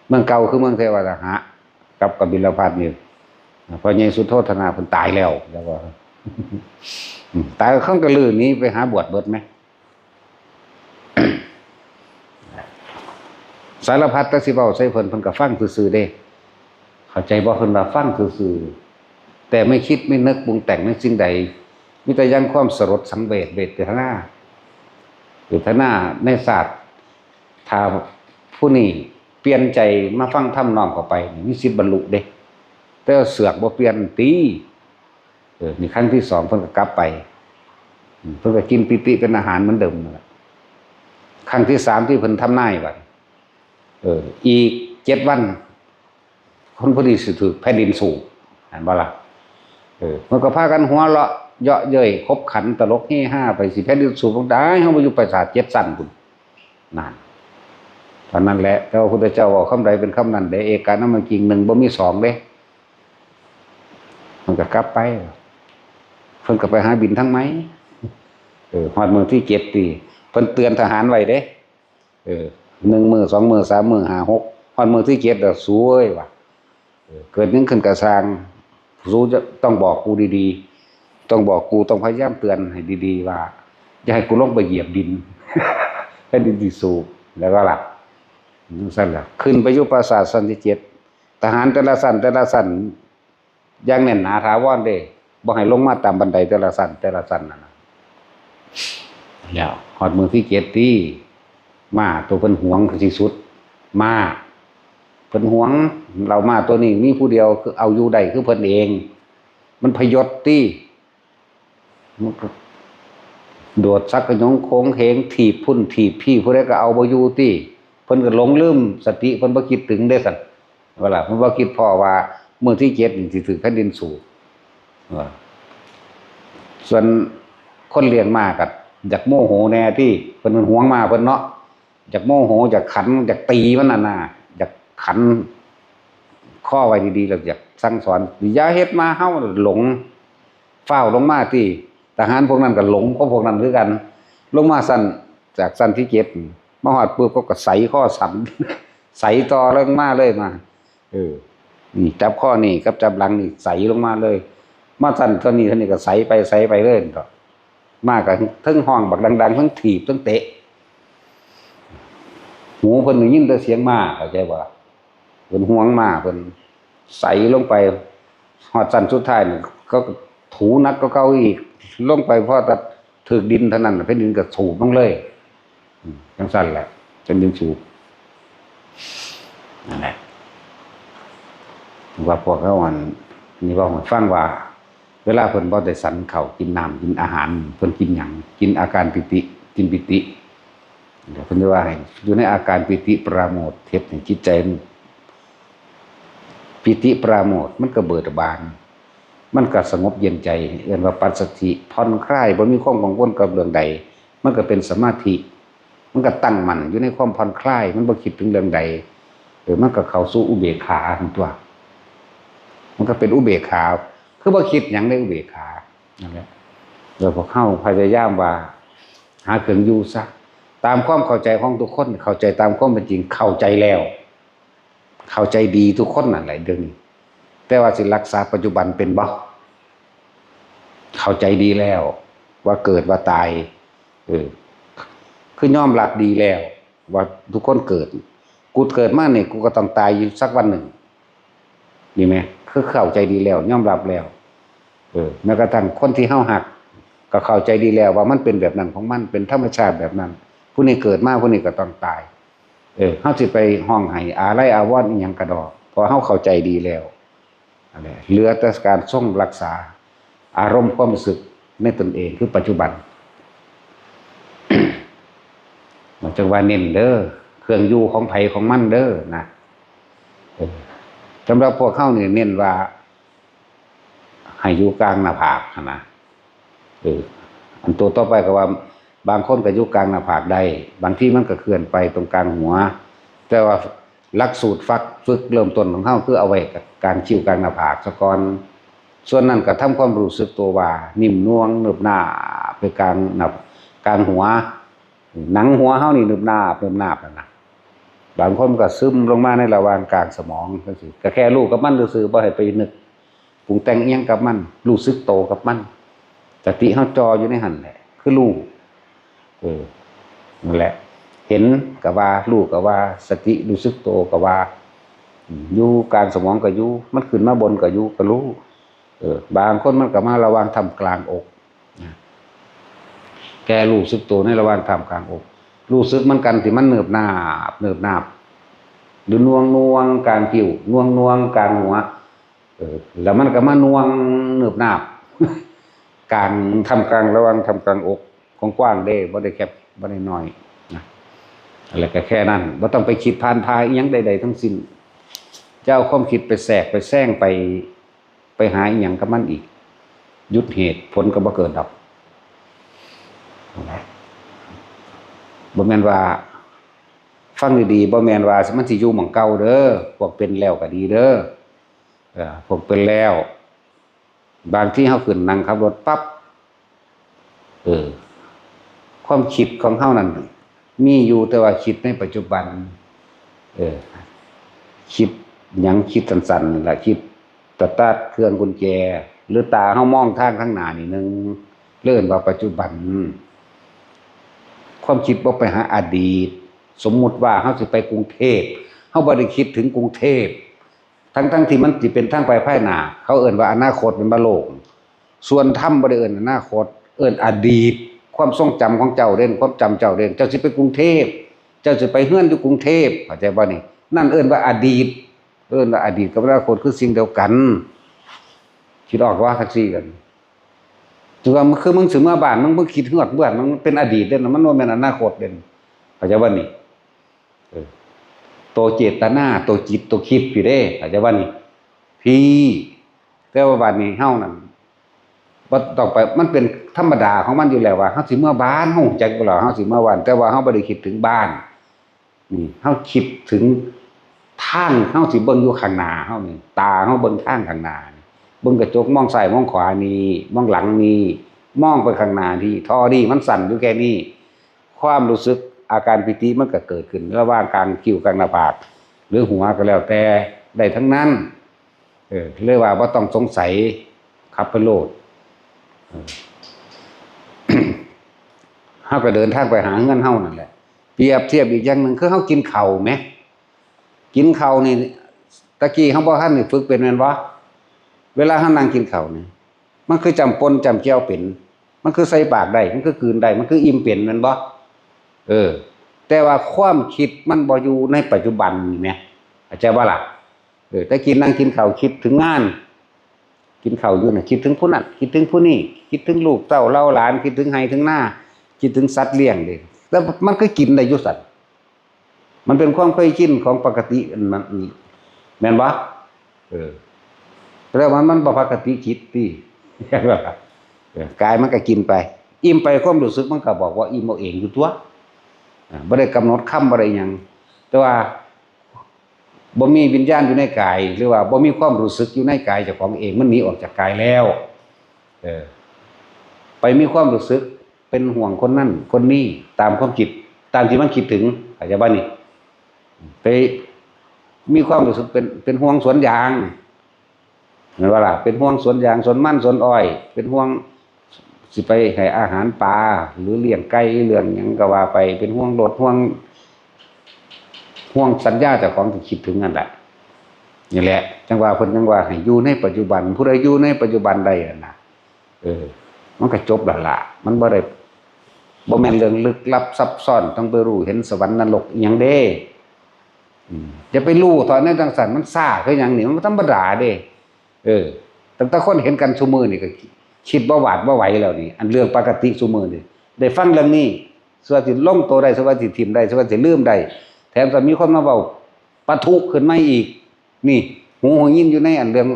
S1: เมืองเก่าคือเมืองเทวทหะกับกบิลพัสดุนี่พอใหญ่สุโธธนะเพิ่นตายแล้วก็ตายข้างกระลือนี้ไปหาบวชเบิดมั้ยสารพัดแต่สิเว้าใส่เพิ่นก็ฟังซื่อๆเด้เข้าใจบ่เพิ่นว่าฟังซื่อๆแต่ไม่คิดไม่นึกปรุงแต่งในสิ่งใดมีแต่ยังความสลดสังเวชเวทนาในศาสตร์ถ้าผู้นี้เปลี่ยนใจมาฟังธรรมน้อมเข้าไปมีสิทธิ์บรรลุเด้แต่เสือกบ่เปลี่ยนตีนี่ครั้งที่2เพิ่นก็กลับไปเพิ่นก็กินปิติเป็นอาหารเหมือนเดิมนั่นแหละครั้งที่3ที่เพิ่นทำนายว่าอีก7วันคนผู้นี้สิถูกแผ่นดินสูบเห็นบ่ล่ะมันก็พากันหัวเราะเยาะเย้ยคบขันตลกเฮฮาไปสิแผ่นดินสูบบ่ได้เฮาบ่อยู่ปราสาท7ชั้นพุ่นนั่นตอนนั้นแหละแต่ว่าพระพุทธเจ้าเว้าคำใดเป็นคำนั้นเด้เอกานามกิง1บ่มี2เด้มันก็กลับไปเพิ่นก็ไปหาบินทั้งไหมฮอดมื้อที่7ติเพิ่นเตือนทหารไว้เด้1มื้อ2มื้อ3มื้อ5 6ฮอดมื้อที่7แล้วสู้เอ้ยว่ะเกิดหยังขึ้นก็สร้างสู้จะต้องบอกกูดีๆต้องบอกกูต้องพยายามเตือนให้ดีๆว่าอย่าให้กูลงไปเหยียบดินให้ดินสิสูบแล้วก็หลับจังซั่นล่ะขึ้นไปอยู่ปราสาทชั้นที่7ทหารแต่ละชั้นอย่างแน่นหนาถาวรเด้บ่ให้ลงมาตามบันไดแต่ละชั้นนั่นน่ะแล้วฮอดมื้อที่7ติมาตัวเพิ่นหวงที่สุดมาเพิ่นหวงเรามาตัวนี้มีผู้เดียวคือเอาอยู่ได้คือเพิ่นเองมันพยศติมันก็โดดซักกระยงโค้งเหงถีบพุ่นถีบพี่ผู้ใดก็เอาบ่อยู่ติเพิ่นก็หลงลืมสติเพิ่นบ่คิดถึงเด้ซั่นว่าล่ะเพิ่นบ่คิดพอว่ามื้อที่7นี่สิถึงแผ่นดินสูบส่วนคนเลี้ยงม้าก็อยากโมโหแน่ที่เพิ่นหวงม้าเพิ่นเนาะอยากโมโหอยากขันอยากตีมันน่ะอยากขันข้อไว้ดีๆแล้วอยากสั่งสอนอย่าเฮ็ดมาเฮาหลงฟ้าวลงมาที่ทหารพวกนั้นก็หลงพวกนั้นคือกันลงมาสั่นจากสั่นที่7มาฮอดปุ๊บก็ใส่ข้อสั่นใส่ต่อลงมาเลยมา นี่จับข้อนี่กับจับหลังนี่ใสลงมาเลยมาสั่นเท่านี้ก็ใสไปเรื่อยต่อมากกับทั้งห้องบักดังๆทั้งถีบทั้งเตะหูเพิ่นยินแต่เสียงมาเข้าใจบ่เพิ่นห่วงมาเพิ่นใสลงไปฮอดสั่นสุดท้ายนี่ก็ถูนักก็เก่าอีกลงไปพอแต่ถึกดินเท่านั้นแผ่นดินก็สูบลงเลยจังสั่นแหละจนดินสูบนั่นแหละว่าพวกเขานี่ว่าฟังว่าเวลาเพิ่นบ่ได้สันข้าวกินน้ำกินอาหารเพิ่นกินหยังกินอาการปิติกินปิติเดี๋ยวเพิ่นว่าให้อยู่ในอาการปิติปราโมทย์เฮ็ดให้จิตใจปิติปราโมทย์มันก็เบิดบานมันก็สงบเย็นใจเรียกว่าปัสสัทธิผ่อนคลายบ่มีความกังวลกับเรื่องใดมันก็เป็นสมาธิมันก็ตั้งมั่นอยู่ในความผ่อนคลายมันบ่คิดถึงเรื่องใดมันก็เข้าสู่อุเบกขาตัวมันก็เป็นอุเบกขาคือบ่คิดหยังในอุเบกขานั่นแหละแล้วพอเข้าพยายามว่าหาเครื่องอยู่ซะตามความเข้าใจของทุกคนเข้าใจตามความเป็นจริงเข้าใจแล้วเข้าใจดีทุกคนนั่นแหละเดี๋ยวนี้แต่ว่าสิรักษาปัจจุบันเป็นบ่เข้าใจดีแล้วว่าเกิดว่าตายคือยอมรับดีแล้วว่าทุกคนเกิดกูเกิดมาเนี่ยกูก็ต้องตายอยู่สักวันหนึ่งดีไหมคือเข้าใจดีแล้วยอมรับแล้วแม้กระทั่งคนที่เฮาหักก็เข้าใจดีแล้วว่ามันเป็นแบบนั้นของมันเป็นธรรมชาติแบบนั้นผู้นี้เกิดมาผู้นี้ก็ต้องตายเฮาสิไปห้องไห้อาลัยอาวรณ์อีหยังกระดอกพอเฮาเข้าใจดีแล้วอะไรเหลือแต่การทรงรักษาอารมณ์ความรู้สึกในตนเองคือปัจจุบัน มันจังว่าเน้นเด้อเครื่องอยู่ของไผของมันเด้อนะสำหรับพวกเข้าเนี่ยเน้นว่าให้อยู่กลางหน้าผากนะอันตัวต่อไปก็ว่าบางคนก็อยู่กลางหน้าผากได้บางที่มันก็เคลื่อนไปตรงกลางหัวแต่ว่าหลักสูตรฝึกเริ่มต้นของเข้าคือเอาไว้กับการคิ้วกลางหน้าผากซะก่อนส่วนนั้นก็ทำความรู้สึกตัวว่านิ่มน่วงเนิบหน้าไปกลางหัวหนังหัวเข้านี่เนิบหน้านะบางคนก็ซึมลงมาในระหว่างกลางสมองจังซี่ก็แค่รู้กับมันซื่อๆบ่ให้ไปนึกปรุงแต่งอีหยังกับมันรู้สึกโตกับมันสติเฮาจออยู่ในหั่นแหละคือรู้นั่นแหละเห็นก็ว่ารู้ก็ว่าสติรู้สึกโตก็ว่าอยู่กลางสมองก็อยู่มันขึ้นมาบนก็อยู่ก็รู้บางคนมันก็มาระหว่างทำกลางอกแกรู้สึกโตในระหว่างทำกลางอกรู้สึกมันกันที่มันเนิบหนาบหรือน่วงกลางคิ้วน่วงกลางหัวแล้วมันก็มาน่วงเนิบหนาบกลางทำกลางระหว่างทำกลางอกกว้างๆได้บ่ได้แคบบ่ได้น้อยนะอะไรก็แค่นั้นบ่ต้องไปคิดผ่านพาอีหยังใดๆทั้งสิ้นเจ้าความคิดไปแทรกไปแซงไปหาอีหยังกับมันอีกยุดเหตุผลก็บ่เกิดดอกบ่แม่นว่าฟังดีๆบ่แม่นว่ามันสิอยู่หม้องเก่าเด้อพวกเป็นแล้วก็ดีเด้อพวกเป็นแล้วบางที่เฮาขึ้นนั่งขับรถปั๊บความคิดของเฮานั่นมีอยู่แต่ว่าคิดในปัจจุบันคิดหยังคิดสั้นๆนี่ล่ะคิดสตาร์ทเครื่องกุญแจหรือตาเฮามองทางข้างหน้านี่นึงเลื่อนว่าปัจจุบันความคิดบ่ไปหาอดีตสมมุติว่าเฮาสิไปกรุงเทพเฮาบ่ได้คิดถึงกรุงเทพทั้งที่มันสิเป็นทางไปภายหน้าเขาเอิ้นว่าอนาคตเป็นบ่โลกส่วนธรรมบ่ได้เอิ้นอนาคตเอิ้นอดีตความทรงจำของเจ้าเด่นความจำเจ้าเด่นเจ้าสิไปกรุงเทพเจ้าสิไปเฮือนอยู่กรุงเทพเข้าใจบ่นี่นั่นเอิ้นว่าอดีตเอิ้นว่าอดีตกับอนาคตคือสิ่งเดียวกันคิดออกว่าทักซี่กันถือว่าคือมึงสิเมื่อบ้านมึงคิดฮอดเมื่อมันเป็นอดีตเด่นมันบ่แม่นอนาคตเด่นเข้าใจบ่นี่ตัวเจตนาตัวจิตตัวคิดพี่เด้เข้าใจบ่นี่พี่แต่ว่าบัดนี้เฮานั่นบ่ต้องไปมันเป็นธรรมดาของมันอยู่แล้วว่าเฮาสิเมื่อบ้านเฮาฮู้จักบ่ล่ะเฮาสิเมื่อบ้านแต่ว่าเฮาบ่ได้คิดถึงบ้านนี่เฮาคิดถึงทางเฮาสิเบิ่งอยู่ข้างหน้าเฮานี่ตาเฮาเบิ่งทางข้างหน้าเบิ่งกระจกมองซ้ายมองขวานี่มองหลังนี่มองไปข้างหน้าที่ท่อนี่มันสั่นอยู่แค่นี้ความรู้สึกอาการปิติมันก็เกิดขึ้นระหว่างกลางคิ้วกลางหน้าผากหรือหัวก็แล้วแต่ได้ทั้งนั้น เรียกว่าบ่ต้องสงสัยขับไปโลดเฮาก็เดินทางไปหาเงินเฮานั่นแหละเปรียบเทียบอีกอย่างนึงคือเฮากินข้าวแหมกินข้าวนี่ตะกี้เฮาบ่ทันได้ฝึกเป็นแม่นบ่เวลาเฮานั่งกินข้าวนี่มันคือจำปนจำแก้วเป็นมันคือใส่ปากได้มันคือกลืนได้มันคืออิ่มเป็นแม่นบ่แต่ว่าความคิดมันบ่อยู่ในปัจจุบันนี่แหมเข้าใจบ่ล่ะแต่กินนั่งกินข้าวคิดถึงงานกินข้าวอยู่น่ะคิดถึงผู้นั้นคิดถึงผู้นี้คิดถึงลูกเต้าเล่าหลานคิดถึงไห้ถึงหน้าคิดถึงสัตว์เลี้ยงดิแล้วมันก็กินได้อยู่สัตว์มันเป็นความเคยชินของปกติมันแม่นบ่แล้วมันบ่ปกติคิดติใช่บ่ล่ะกายมันก็กินไปอิ่มไปความรู้สึกมันก็บอกว่าอิ่มเอาเองอยู่ตัวบ่ได้กำหนดคำบ่ได้หยังแต่ว่าบ่มีวิญญาณอยู่ในกายหรือว่าบ่มีความรู้สึกอยู่ในกายเจ้าของเองมันหนีออกจากกายแล้วไปมีความรู้สึกเป็นห่วงคนนั้นคนนี้ตามความคิดตามที่มันคิดถึงเข้าใจบ่นี่ไปมีความรู้สึกเป็นห่วงสวนยางเหมือนว่าล่ะเป็นห่วงสวนยางสวนมันสวนอ้อยเป็นห่วงสิไปให้อาหารปลาหรือเลี้ยงไก่เลี้ยงหยังก็ว่าไปเป็นห่วงรถห่วงสัญญาเจ้าของที่คิดถึงนั่นแหละนี่แหละจังว่าเพิ่นจังว่าให้อยู่ในปัจจุบันผู้ใดอยู่ในปัจจุบันได้น่ะมันก็จบแล้วล่ะมันบ่ได้บ่แม่นเรื่องลึกลับซับซ้อนต้องไปรู้เห็นสวรรค์นรกอีหยังเด้จะไปรู้ตอนนั้นจังซั่นมันซ่าคือหยังนี่มันธรรมดาเด้ตั้งแต่คนเห็นกันซุมื้อนี่ก็คิดบ่หวาดบ่ไหวแล้วนี่อันเรื่องปกติซุมื้อนี่ได้ฟังเรื่องนี้สว่าสิลงตัวได้สว่าสิทิ่มได้สว่าสิลืมได้แถมจะมีคนมาเว้าปะทุขึ้นมาอีกนี่หูยินอยู่ในอันเรื่อง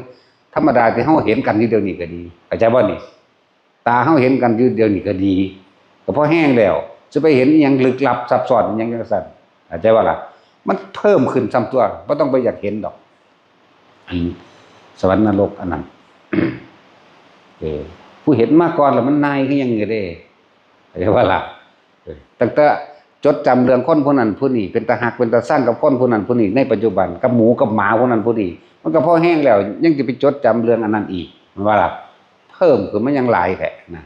S1: ธรรมดาที่เฮาเห็นกันอยู่เดี๋ยวนี้ก็ดีเข้าใจบ่นี่ตาเฮาเห็นกันอยู่เดี๋ยวนี้ก็ดีก็พอแห้งแล้วจะไปเห็นอีหยังลึกลับซับซ้อนอีหยังจังซั่นเข้าใจบ่ล่ะมันเพิ่มขึ้นซ้ำตัวบ่ต้องไปอยากเห็นดอกอันสวรรค์นรกอันนั้น ผู้เห็นมาก่อนแล้วมันนายคือหยังนี่เด้เข้าใจบ่ล่ะตั้งแต่จดจำเรื่องคนผู้นั้นผู้นี้เป็นตาหักเป็นตาสร้างกับคนผู้นั้นผู้นี้ในปัจจุบันกับหมูกับหมาผู้นั้นผู้นี้มันก็พอแห้งแล้วยังจะไปจดจำเรื่องอันนั้นอีกมันว่าล่ะเพิ่มคือมันยังหลายแท้นะ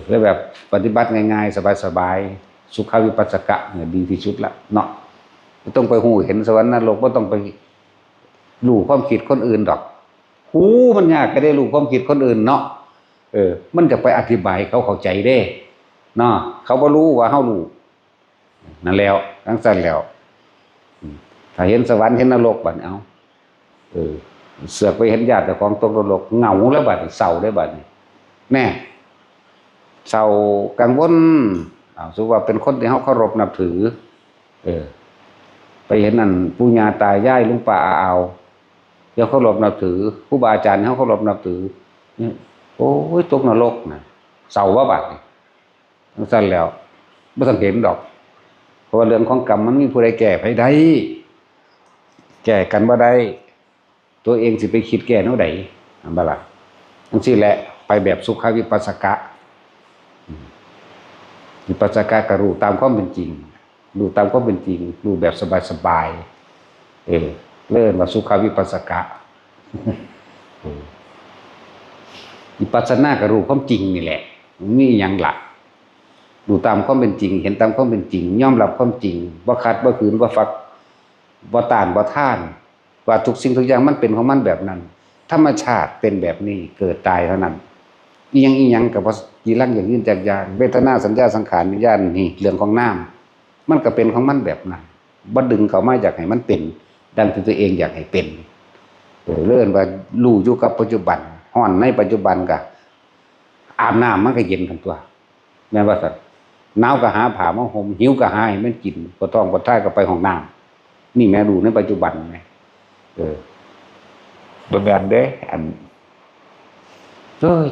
S1: แล้วแบบปฏิบัติง่ายๆสบายๆสุขวิปัสสกะเนี่ยดีที่สุดละเนาะไม่ต้องไปหูเห็นสวรรค์นรกบ่ต้องไปรู้ความคิดคนอื่นดอกหูมันยากก็ได้รู้ความคิดคนอื่นเนาะมันจะไปอธิบายเขาเข้าใจได้เนาะเขาบ่รู้ว่าเฮารู้นั่นแล้วทั้งสั้นแล้วถ้าเห็นสวรรค์เห็นนรกบัดเอาเสือกไปเห็นญาติเจ้าของตกนรกเหงาแล้วบัดเศร้าได้บัดแน่เศร้ากังวลสมมุติว่าเป็นคนที่เฮาเคารพนับถือไปเห็นนั่นปู่ย่าตายายลุงป้าอาอาวเดี๋ยวเคารพนับถือครูบาอาจารย์เฮาเคารพนับถือนี่โอ้ยตกนรกน่ะเศร้าว่าบัดทั้งสั้นแล้วบ่ต้องเห็นดอกเพราะว่าเรื่องของกรรมมันมีผู้ใดแก้ไผได้แก้กันบ่ได้ตัวเองสิไปคิดแก้แนวใดอันบ่ล่ะจังซี่แหละไปแบบสุขวิปัสสกะวิปัสสกะก็รู้ตามความเป็นจริงรู้ตามความเป็นจริงรู้แบบสบายๆเรียกว่าสุขวิปัสสกะวิปัสสนาก็รู้ความจริงนี่แหละมีหยังล่ะดูตามความเป็นจริงเห็นตามความเป็นจริงยอมรับความจริงบ่ขัดบ่ขืนบ่ฟักบ่ต้านบ่ท่านว่าทุกสิ่งทุกอย่างมันเป็นของมันแบบนั้นธรรมชาติเป็นแบบนี้เกิดตายเท่านั้นอีหยังก็บ่กี่ลังอย่างอื่นจากอย่างเวทนาสัญญาสังขารวิญญาณนี่เรื่องของนามมันก็เป็นของมันแบบนั้นบ่ดึงเข้ามาอยากให้มันเป็นดังที่ตัวเองอยากให้เป็นเรื่องว่ารู้อยู่กับปัจจุบันฮ้อนในปัจจุบันก็อาบน้ำมันก็เย็นทั้งตัวแม่นว่าซั่นหนาวก็หาผ้ามาห่มหิวก็หาให้มันกินบ่ท้องบ่ท้ายก็ไปห้องน้ำนี่แม่รู้ในปัจจุบันแม่บ่แม่นเด้อัน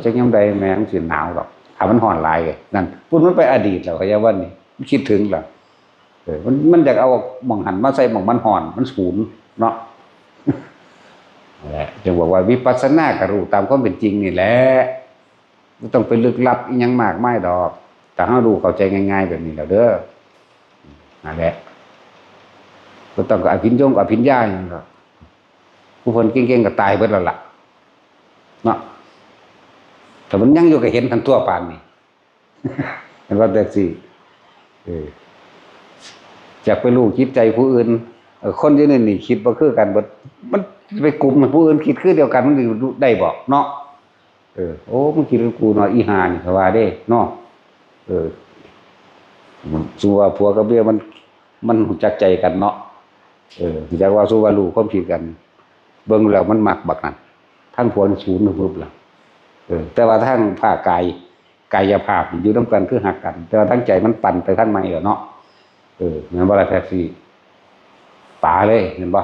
S1: จักยามใดแม่มันสิหนาวดอกถ้ามันร้อนหลายนั่นพุ่นมันไปอดีตแล้วก็อย่าว่านี่คิดถึงล่ะมันอยากเอาหม่องหันมาใส่หม่องมันร้อนมันสูญเนาะนั่นแหละจึงบอกว่าวิปัสสนาก็รู้ตามความเป็นจริงนี่แหละบ่ต้องไปลึกลับอีหยังมากมายดอกแต่เฮารู้เข้าใจง่ายๆแบบนี้แล้วเด้อนั่นแหละบ่ต้องกับอภิญญาหยังดอก ผู้เพิ่นเก่งๆก็ตายเบิดแล้วล่ะเนาะแต่มันยังอยู่ก็เห็นทันทั่วปานนี่ เห็นว่าแต่สิอยากไปรู้คิดใจผู้อื่นคนอยู่ในนี่คิดบ่คือกันมันไปกลุ่มผู้อื่นคิดคือเดียวกันมันได้บ่เนาะโอ้มันคิดกับกูเนาะอีห่านี่เขาว่าเด้เนาะสู้ว่าผัวกับเมียมันรู้จักใจกันเนาะรู้จักว่าสู้ว่ารู้ความคิดกันเบิ่งแล้วมันมักบักนั่นทั้งผัวนี่ศูนย์ปึ๊บล่ะแต่ว่าทั้งภาคกายภาพอยู่นำกันคือหักกันแต่ว่าทั้งใจมันปั่นไปทางในเนาะเหมือนบ่ล่ะแท็กซี่ป๋าเลยเห็นบ่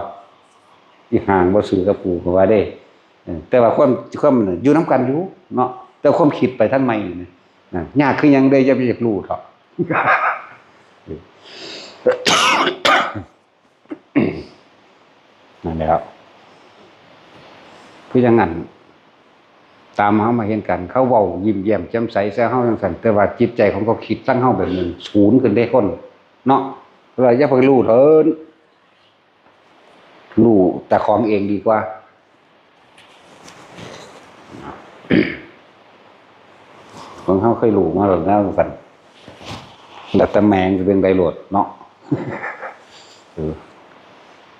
S1: อีห่างบ่ซื้อกับกูก็ว่าเด้แต่ว่าความอยู่นำกันอยู่เนาะแต่ความคิดไปทางในนี่ยากคือหยังได้จะไปอยากรู้เถาะ นั่นแหละคืออย่างนั้นตามเฮามาเห็นกันเขาเว้ายิ้มแย้มแจ่มใสแซ่เฮาจังซั่นแต่ว่าจิตใจของเขาคิดตั้งเฮาแบบนึงศูนย์ขึ้นได้คนเนาะเราอย่าไปรู้เถินรู้แต่ของเองดีกว่า ของเฮาเคยรู้มาแล้วนะซั่นแล้วแต่แมงจะเป็นไดโหลดเนาะ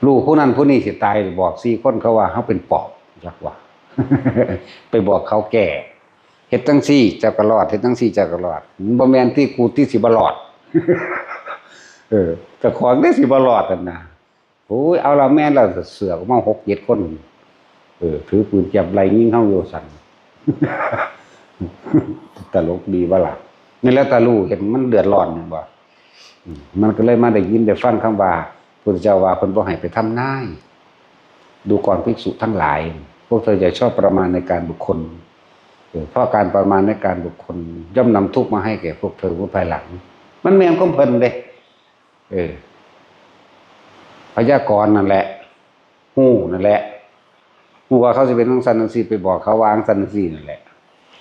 S1: รู้ผู้นั้นผู้นี้สิตายบอก4คนเขาว่าเฮาเป็นปอบจักว่า ไปบอกเขาแก่เฮ็ดจังซี่เจ้าก็รอดเฮ็ดจังซี่เจ้าก็รอดบ่แม่นที่กูที่สิบ่รอด เจ้าของได้สิบ่รอดนั่นน่ะโอ้ยเอาละแม่นแล้วเสือกมา6 7คนถือปืนจับไหล่ยิงเฮาอยู่สั่น ตลกดีบ่ล่ะนี่แล้วตาลูเห็นมันเดือดร้อนนี่บ่มันก็เลยมาได้ยินได้ฟังคำว่าพุทธเจ้าว่าเพิ่นบ่ให้ไปทำนายดูก่อนภิกษุทั้งหลายพวกเธออย่าชอบประมาณในการบุคคลเพราะการประมาณในการบุคคลย่อมนำทุกข์มาให้แก่พวกเธอผู้ภายหลังมันแม่นของเพิ่นเด้พยากรณ์นั่นแหละฮู้นั่นแหละฮู้ว่าเขาสิเป็นจังซั่นจังซี่ไปบอกเขาวางซั่นจังซี่นั่นแหละ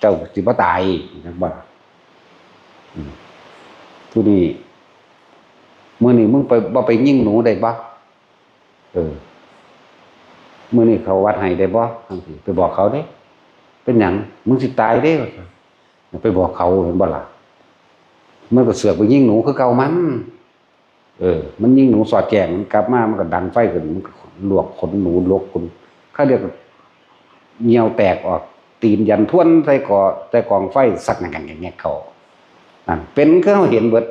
S1: เจ้าสิบ่ตายจังบ่ผู้นี้มื้อนี้มึงไปบ่ไปยิงหนูได้บ่มื้อนี้เขาวัดให้ได้บ่จังซี่ไปบอกเขาเด้เป็นหยังมึงสิตายเด้ไปบอกเขาเห็นบ่ล่ะมันก็เสือกไปยิงหนูคือเก่ามันมันยิงหนูสอดแจ้งมันกลับมามันก็ดังไฟขึ้นมันก็ลวกขนหนูลกคุณเขาเรียกเหี่ยวแตกออกตีนยันทวนใส่กองไฟสักแง่ๆเขานั่นเป็นคือเฮาเห็นเบิด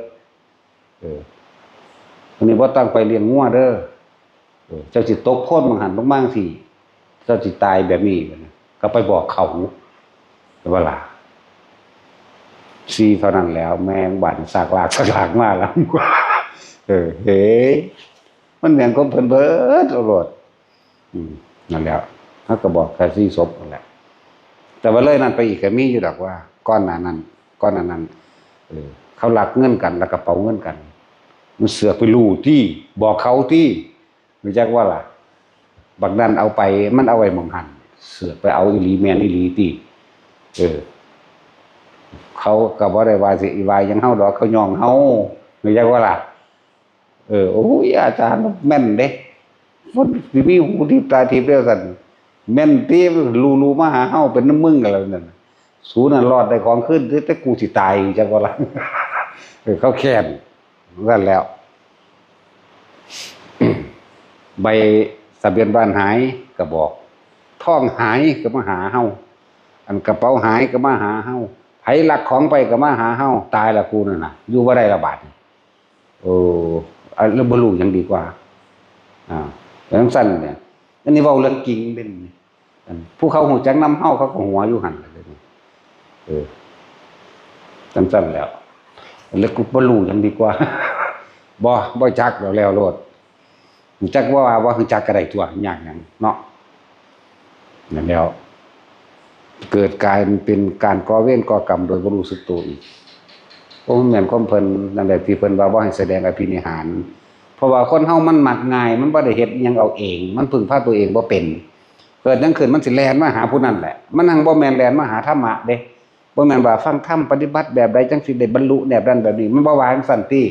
S1: อันนี้บ่ต้องไปเลี้ยงงัวเด้อเจ้าสิตกโพดบางหันบางสิเจ้าสิตายแบบนี้ก็ไปบอกเขาว่าล่ะเท่านั้นแล้วแมงบั่นสากลากมาแล้วเฮ้มันเหมือนกับเพิ่นเบิดโลดนั่นแล้วเฮาก็บอกแค่4ศพนั่นแหละแต่ว่าเลยนั่นไปอีกก็มีอยู่ดอกว่าก้อนหน้านั้นเขาลักเงินกันแล้วกระเป๋าเงินกันมันเสือกไปรู้ที่บอกเขาที่รู้จักว่าล่ะบักนั้นเอาไปมันเอาไว้หม่องหันเสือกไปเอาอีหลีแม่นอีหลีติเขาก็บ่ได้ว่าสิว่าหยังเฮาดอกเขาย่องเฮารู้จักว่าล่ะโอ้ยอาจารย์แม่นเด้มันสิมีหูทิพตาทิพเด้อซั่นแม่นติรู้มาหาเฮาเป็นน้ำมึงกันแล้วนั่นสูนั่นรอดได้ของขึ้นแต่กูสิตายจังว่าล่ะเขาแค้นนั่นแล้ว ใบทะเบียนบ้านหายก็บอกท่องหายก็มาหาเฮาอันกระเป๋าหายก็มาหาเฮาไผลักของไปก็มาหาเฮาตายละกูนั่นน่ะอยู่บ่ได้ละบาดแล้วบ่รู้หยังดีกว่าจังซั่นเนี่ยอันนี้เว้าเรื่องจริงเป็นผู้เขาฮู้จักนำเฮาเขาก็หัวอยู่หั่นจังซั่นแล้วกูบ่รู้หยังดีกว่าบ่จักแล้วโลดจักว่าคือจักก็ได้ตัวยากหยังเนาะนั่นแล้วเกิดกลายเป็นการก่อเวรก่อกรรมโดยบ่รู้สึกตัวอีกเพราะมันเหมือนคนเพิ่นนั่นแหละที่เพิ่นว่าบ่ให้แสดงอภินิหารเพราะว่าคนเฮามันมักง่ายมันบ่ได้เฮ็ดหยังเอาเองมันพึ่งพาตัวเองบ่เป็นเกิดจังขึ้นมันสิแล่นมาหาผู้นั้นแหละมันนั่งบ่แม่นแล่นมาหาธรรมะเด้บ่แม่นว่าฟังธรรมปฏิบัติแบบใดจังสิได้บรรลุแบบนั้นแบบนี้มันบ่ว่าจังซั่นติ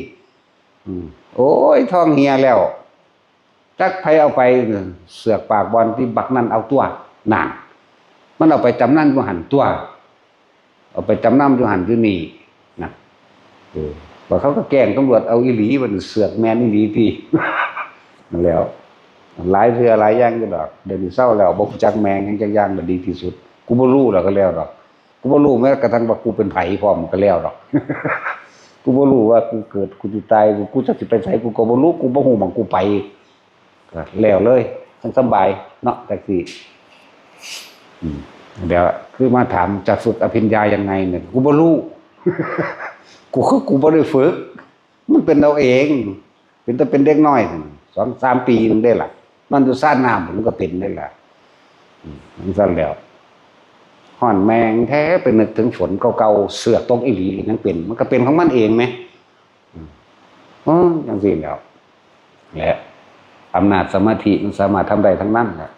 S1: โอ้ยท้องเหี่ยแล้วจ จักไผเอาไปเสือกปากบอลที่บักนั่นเอาตัวหนานมันเอาไปจำนั่นอยู่หันตัวเอาไปจำนำอยู่หันอยู่นี่นะว่าเขาก็แกล้งตำรวจเอาอีหลีมันเสือกแมนอีหลีพี่ นั่นแล้วหลายเทื่อหลายอย่างก็ดอกเดี๋ยวนี้เศร้าแล้วบ่จักแมงยังจักอย่างก็ดีที่สุดกูบ่รู้แล้วก็แล้วดอกกูบ่รู้แม้กระทั่งว่ากูเป็นไผพร้อมก็แล้วดอก กูบ่รู้ว่ากูเกิดกูสิตายกูจะสิไปไสกูก็บ่รู้กูบ่ฮู้หม้องกูไปก็แล้วเลยทั้งสบายเนาะจักสิเดี๋ยวคือมาถามจะฝึกอภิญญายังไงเนี่ยกูบ่รู้ กูบ่ได้ฝึกมันเป็นเอาเองเป็นแต่เป็นเด็กน้อย2-3 ปีนึงได้ล่ะมันอยู่ซ่านน้ำผมก็เป็นได้ล่ะมันซั่นแล้วฮ้อนแมงแท้ไปนึกถึงฝนเก่าๆเสือกตกอีหลียังเป็นมันก็เป็นของมันเองไหมจังซี่แล้วแหละอำนาจสมาธิมันสามารถทำได้ทั้งนั้นแหละ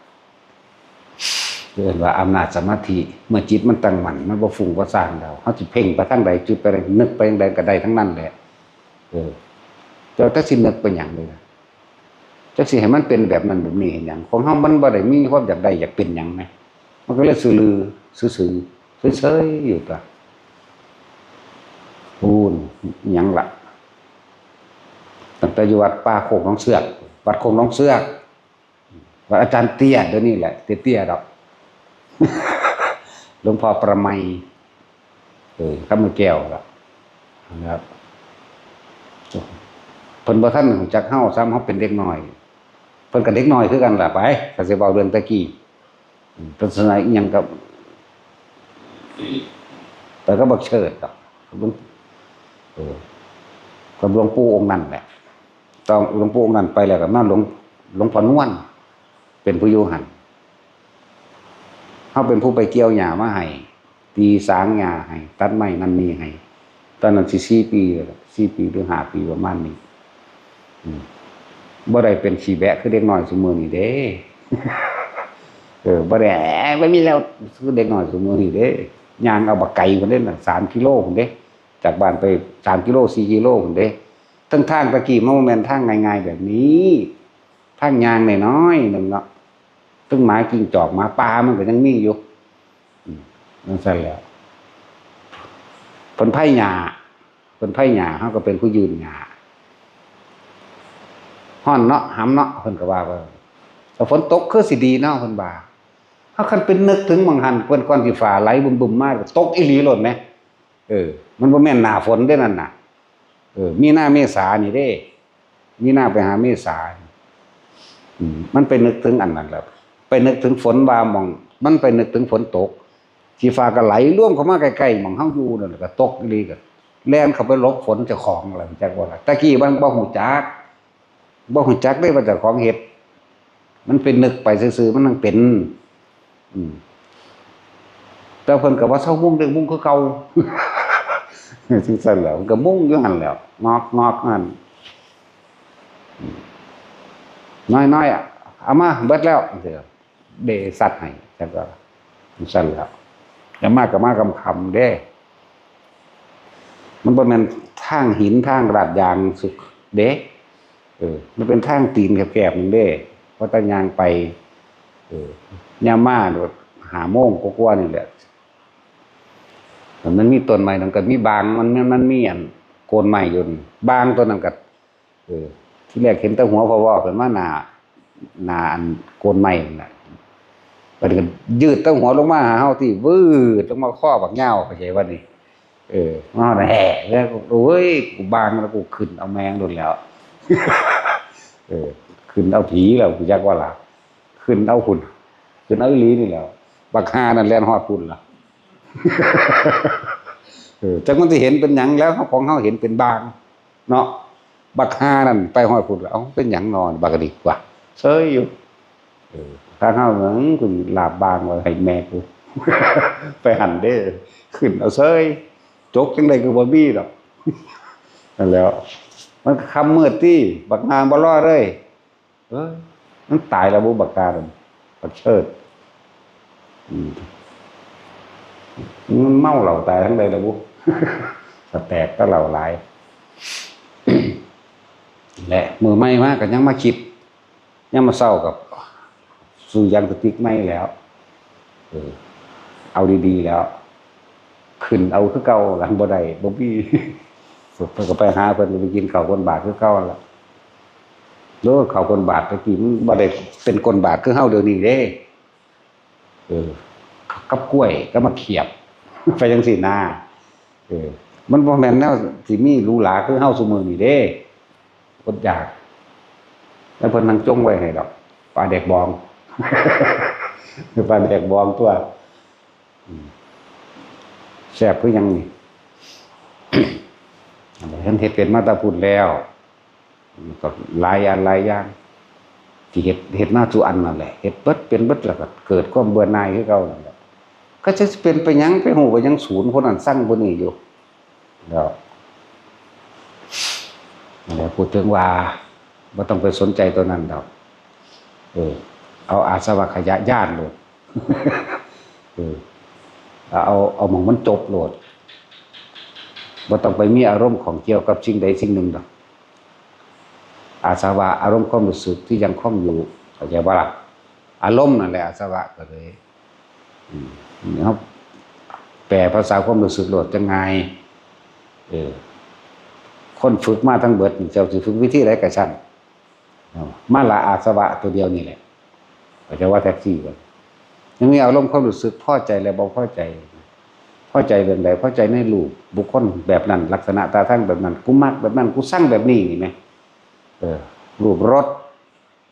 S1: เรียกว่าอำนาจสมาธิเมื่อจิตมันตั้งมั่นมันบ่ฟุ้งบ่ซ่านแล้วเฮาสิเพ่งไปทางใดจุดไปนึกไปทางใดก็ได้ทั้งนั้นแหละเจ้าแต่สินึกไปหยังเลยจักสิให้มันเป็นแบบนั้นแบบนี้เห็นหยังของเฮามันบ่ได้มีความอยากได้อยากเป็นหยังแหมมันก็เลยซื่อๆเฉยๆอยู่ตัวพูนหยังล่ะตั้งแต่อยู่วัดป่าโคกหนองเสือกวัดโคกหนองเสือกวัดอาจารย์เตี้ยเดี๋ยวนี้แหละเตี้ยดอกหลวงพ่อประไมยคำมือแก้วล่ะนะครับเพิ่นบ่ทันรู้จักเฮาซ้ำเฮาเป็นเด็กน้อยเพิ่นก็เด็กน้อยคือกันล่ะไปก็สิเว้าเรื่องตะกี้เพิ่นสนัยอีหยังกับแต่ก็บักเชิดดอกกับหลวงปู่องค์นั้นแหละตอนหลวงปู่องค์นั้นไปแล้วก็มาหลวงพ่อนวลเป็นผู้อยู่หั่นเฮาเป็นผู้ไปเกี่ยวหญ้ามาให้ตีสางหญ้าให้ตัดไม้นั่นนี่ให้ตอนนั้นสิ4 ปี4 ปีหรือ5 ปีประมาณนี้บ่ได้เป็นขี้แบะคือเด็กน้อยซุมื้อนี้เด้บ่ได้บ่มีแล้วคือเด็กน้อยซุมื้อนี้เด้ย่างเอาบักไก่พุ่นเด้น่ะ3 กิโลพุ่นเด้จากบ้านไป3 กิโล4 กิโลพุ่นเด้ทั้งทางตะกี้มันบ่แม่นทางง่ายๆแบบนี้ทางย่างน้อยๆนึงเนาะตึ้งหมากิ้งจอกหมาป่ามันก็ยังมีอยู่นั่นซั่นแหละเพิ่นไผหญ้าเฮาก็เป็นผู้ยืนหญ้าฮ้อนเนาะหำเนาะเพิ่นก็ว่าถ้าฝนตกคือสิดีเนาะเพิ่นว่าเฮาคันเป็นนึกถึงบางหันเพิ่นก่อนสิฟ้าไหลบึมๆมาตกอีหลีโลดแหมมันบ่แม่นหน้าฝนเด้นั่นน่ะมีนาเมษานี่เด้มีนาไปหาเมษามันไปนึกถึงอันนั้นแล้วไปนึกถึงฝนว่าหม่องมันไปนึกถึงฝนตกสิฟ้าก็ไหลร่วมเข้ามาใกล้ๆหม่องเฮาอยู่นั่นก็ตกอีหลีก็แล่นเข้าไปหลบฝนเจ้าของอะไรจักว่าล่ะตะกี้มันบ่ฮู้จักได้ว่าเจ้าของเฮ็ดมันเป็นนึกไปซื่อๆมันนั่งเป็นแต่เพิ่นก็ว่าเซามุ่งเด้มุ่งคือเก่าจังซั่นแหล้วก็มุ่งอยู่หั่นแหล้วงอกหั่นน้อยๆเอามาเบิดแล้วเด้อเดสัตว์ให้จังว่าจังซั่นแหล้วแต่มาก็มากำๆเด้มันบ่แม่นทางหินทางลาดยางสุดเด้มันเป็นทางตีนแคบๆนึงเด้พอตะยางไปยามมาโดด5 โมงกว่าๆนี่แหละมันมีต้นไม้นั่นก็มีบางมันมีอันโคนไม้อยู่บางต้นนั้นก็ที่แรกเห็นแต่หัวพอว่าเพิ่นมาหน้าอันโคนไม้นั่นน่ะบัดนี้ก็ยืดแต่หัวลงมาหาเฮาที่วืดลงมาคอบักยาวเข้าใจว่านี่มาแห่แล้วโอ้ยกูบางแล้วกูขึ้นเอาแมงโดนแล้วขึ้นเอาผีแล้วกูจักว่าล่ะขึ้นเอาหุ่นขึ้นเอาอีหลีนี่แล้วบักฮานั่นแล่นฮอดพุ่นล่ะจักมันสิเห็นเป็นหยังแล้วของเฮาเห็นเป็นบางเนาะบักฮานั่นไปฮอดพุ่นเอ้าเป็นหยังนอนบักกะดิกว่าเซยอยู่ถ้าเฮาเหมือนกูลาบบางว่าให้แม่กูไปหั่นเด้ขึ้นเอาเซยจกจังได๋ก็บ่มีดอกนั่นแล้วมันค่ำมืดติบักนางบ่รอเลยมันตายแล้วบ่บักกานั่นบักเชิดมันเมาเหล้าตายทั้งใดล่ะบุสแตกก็เหล้าหลายและมือใหม่มาก็ยังมาคิด ยามมาเศร้ากับสู่ยางกระติกไม่แล้วเอาดีๆแล้วขึ้นเอาคือเก่าหลังบ่ได้บ่มีสุดเพิ่นก็ไปหาเพิ่นไปกินข้าวคนบาทคือเก่าล่ะโลข้าวคนบาทตะกี้มันบ่ได้เป็นคนบาทคือเฮาเดี๋ยวนี้เด้กับกล้วยก็มาเขียบไปจังซี่นามันบ่แม่นแนวสิมีหรูหราคือเฮาซุมื้อนี้เด้อดอยากแล้วเพิ่นนั่งจงไว้ให้ดอกปลาแดกบองปลาแดกบองตัวแซ่บคือหยังนี่เห็นเฮ็ดเป็นมาแตะพุ่นแล้วก็หลายอย่างที่เฮ็ดมาทุกอันนั่นแหละเฮ็ดเบิดเป็นเบิดแล้วก็เกิดความเบื่อหน่ายคือเก่านั่นแหละก็จะเป็นไปหยังไปฮู้ว่ายังศูนย์คนนั้นสั่งคนนี้อยู่แล้วนั่นแหละพูดถึงว่าบ่ต้องไปสนใจตัวนั้นดอกเอาอาสวะขยะญาติโลดเอาหม่องมันจบโลดบ่ต้องไปมีอารมณ์ของเกี่ยวกับสิ่งใดสิ่งหนึ่งดอกอาสวะอารมณ์ความรู้สึกที่ยังคล่องอยู่เข้าใจบ่ล่ะอารมณ์นั่นแหละอาสวะก็เลยเฮาแปลภาษาความรู้สึกโลดจังไงคนฝึกมาทั้งเบิดเจ้าสิฝึกวิธีใดก็ช่างมาละอาสวะตัวเดียวนี่แหละก็จะว่าแท็กซี่ก่อนยังมีอารมณ์ความรู้สึกพอใจและบ่พอใจพอใจเรื่องใดพอใจในรูปบุคคลแบบนั้นลักษณะตาทั้งแบบนั้นกูมักแบบนั้นกูสั่งแบบนี้นี่แหมรูปรส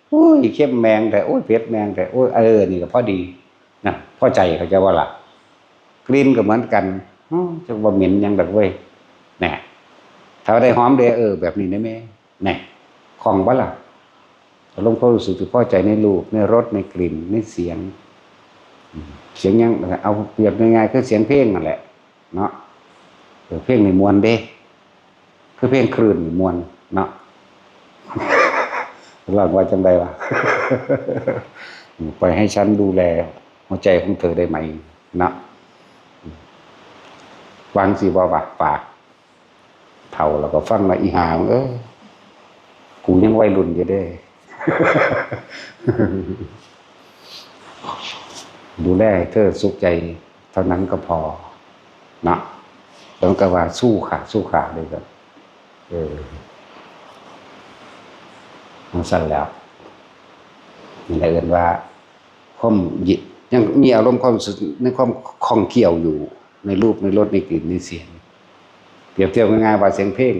S1: โอ้ยเข้มแมงแต่โอ้ยเผ็ดแมงแต่โอ้ยนี่ก็พอดีนะพอใจเขาจะว่าล่ะกลิ่นก็เหมือนกันจะว่าเหม็นยังแบบเว้ยแหน่ถ้าได้หอมเด้แบบนี้ได้ไหมแหน่ของบ่ล่ะอารมณ์ความรู้สึกที่พอใจในรูปในรสในกลิ่นในเสียงยังเอาเปรียบง่ายๆคือเสียงเพลงนั่นแหละเนาะเพลงในมวลเด้คือเพลงคลื่นมวลเนาะหลังว่าจังใดวะไปให้ฉันดูแลหัวใจของเธอได้ไหมเนาะวางสิบ่ว่าปากเท่าแล้วก็ฟังละอีหางกูยังวัยรุ่นอยู่เด้ดูแลเธอสุขใจเท่านั้นก็พอนะแล้วก็ว่าสู้ขาเลยครับมันสั่นแล้วนี่แหละเอิ้นว่าความยิยังมีอารมณ์ความสุขในความคล่องเกี่ยวอยู่ในรูปในรสในกลิ่นในเสียงเปรียบเทียบง่ายๆว่าเสียงเพลง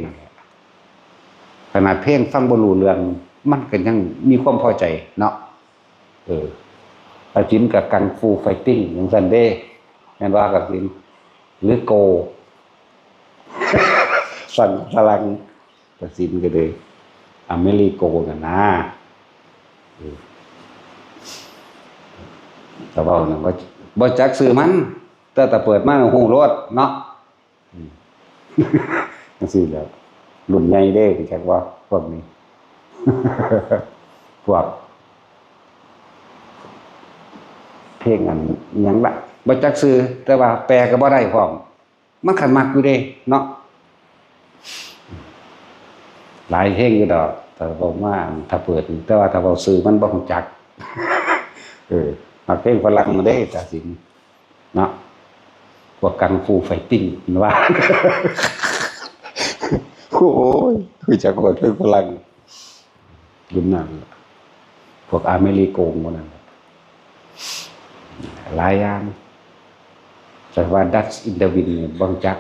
S1: ขนาดเพลงฟังบ่รู้เรื่องมันก็ยังมีความพอใจเนาะอาจินกับกังฟูไฟติ้งอย่างซันเด้แม่นว่ากับจินหรือโกสั่งพลังกับจินก็เลยอเมริโกกันนะแต่ว่าเนี่ยบ่จักซื้อมันแต่เปิดมาหูรถเนาะจังซี่แหล้วรุ่นใหญ่เด้จักว่าพวกนี้พวกเพลงอันหยังละบ่จักซื้อแต่ว่าแปลก็บ่ได้พร้อมมันขันมักอยู่เด้เนาะหลายเพลงอยู่ดอกแต่บอกว่าถ้าเปิดแต่ว่าถ้าเว้าซื้อมันบ่รู้จักมาเพลงฝรั่งมาได้ตาสินเนาะพวกกังฟูไฟติ้งว่าโอ้ยรู้จักว่าเพลงฝรั่งรุ่นนั้นพวกอเมริโกงพวกนั้นหลายอย่างแต่ว่าดัชอินเดวินเนี่ยบังจัก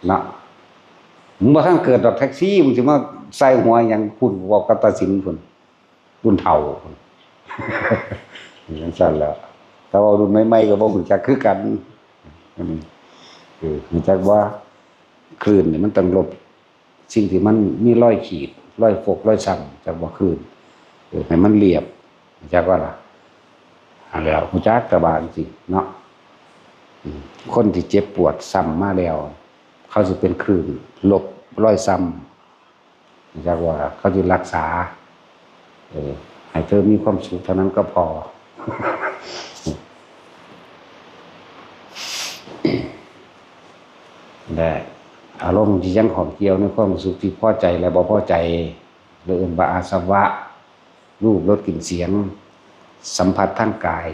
S1: เนาะมึงบ่ทันเกิดดอกแท็กซี่มึงสิมาใส่หัวหยังคุณบอกกับตาสินพุ่นรุ่นเฒ่าพุ่นอย่างนั้นแล้วแต่ว่ารุ่นใหม่ๆก็บ่รู้จักคือกันรู้จักว่าคลื่นนี่มันต้องลบสิ่งที่มันมีรอยขีดรอยฟกรอยช้ำจากว่าคลื่นให้มันเรียบจักว่าล่ะแล้วรู้จักกระบาลสิเนาะคนที่เจ็บปวดซ้ำมาแล้วเขาจะเป็นคลื่นลบรอยซ้ำจากว่าเขาจะรักษาให้เธอมีความสุขเท่านั้นก็พอได้อารมณ์ที่ยังของเกี่ยวในความรู้สึกที่พอใจและบ่พอใจหรือเอิ้นว่าอาสวะ รูปรสกลิ่นเสียงสัมผัสทางกาย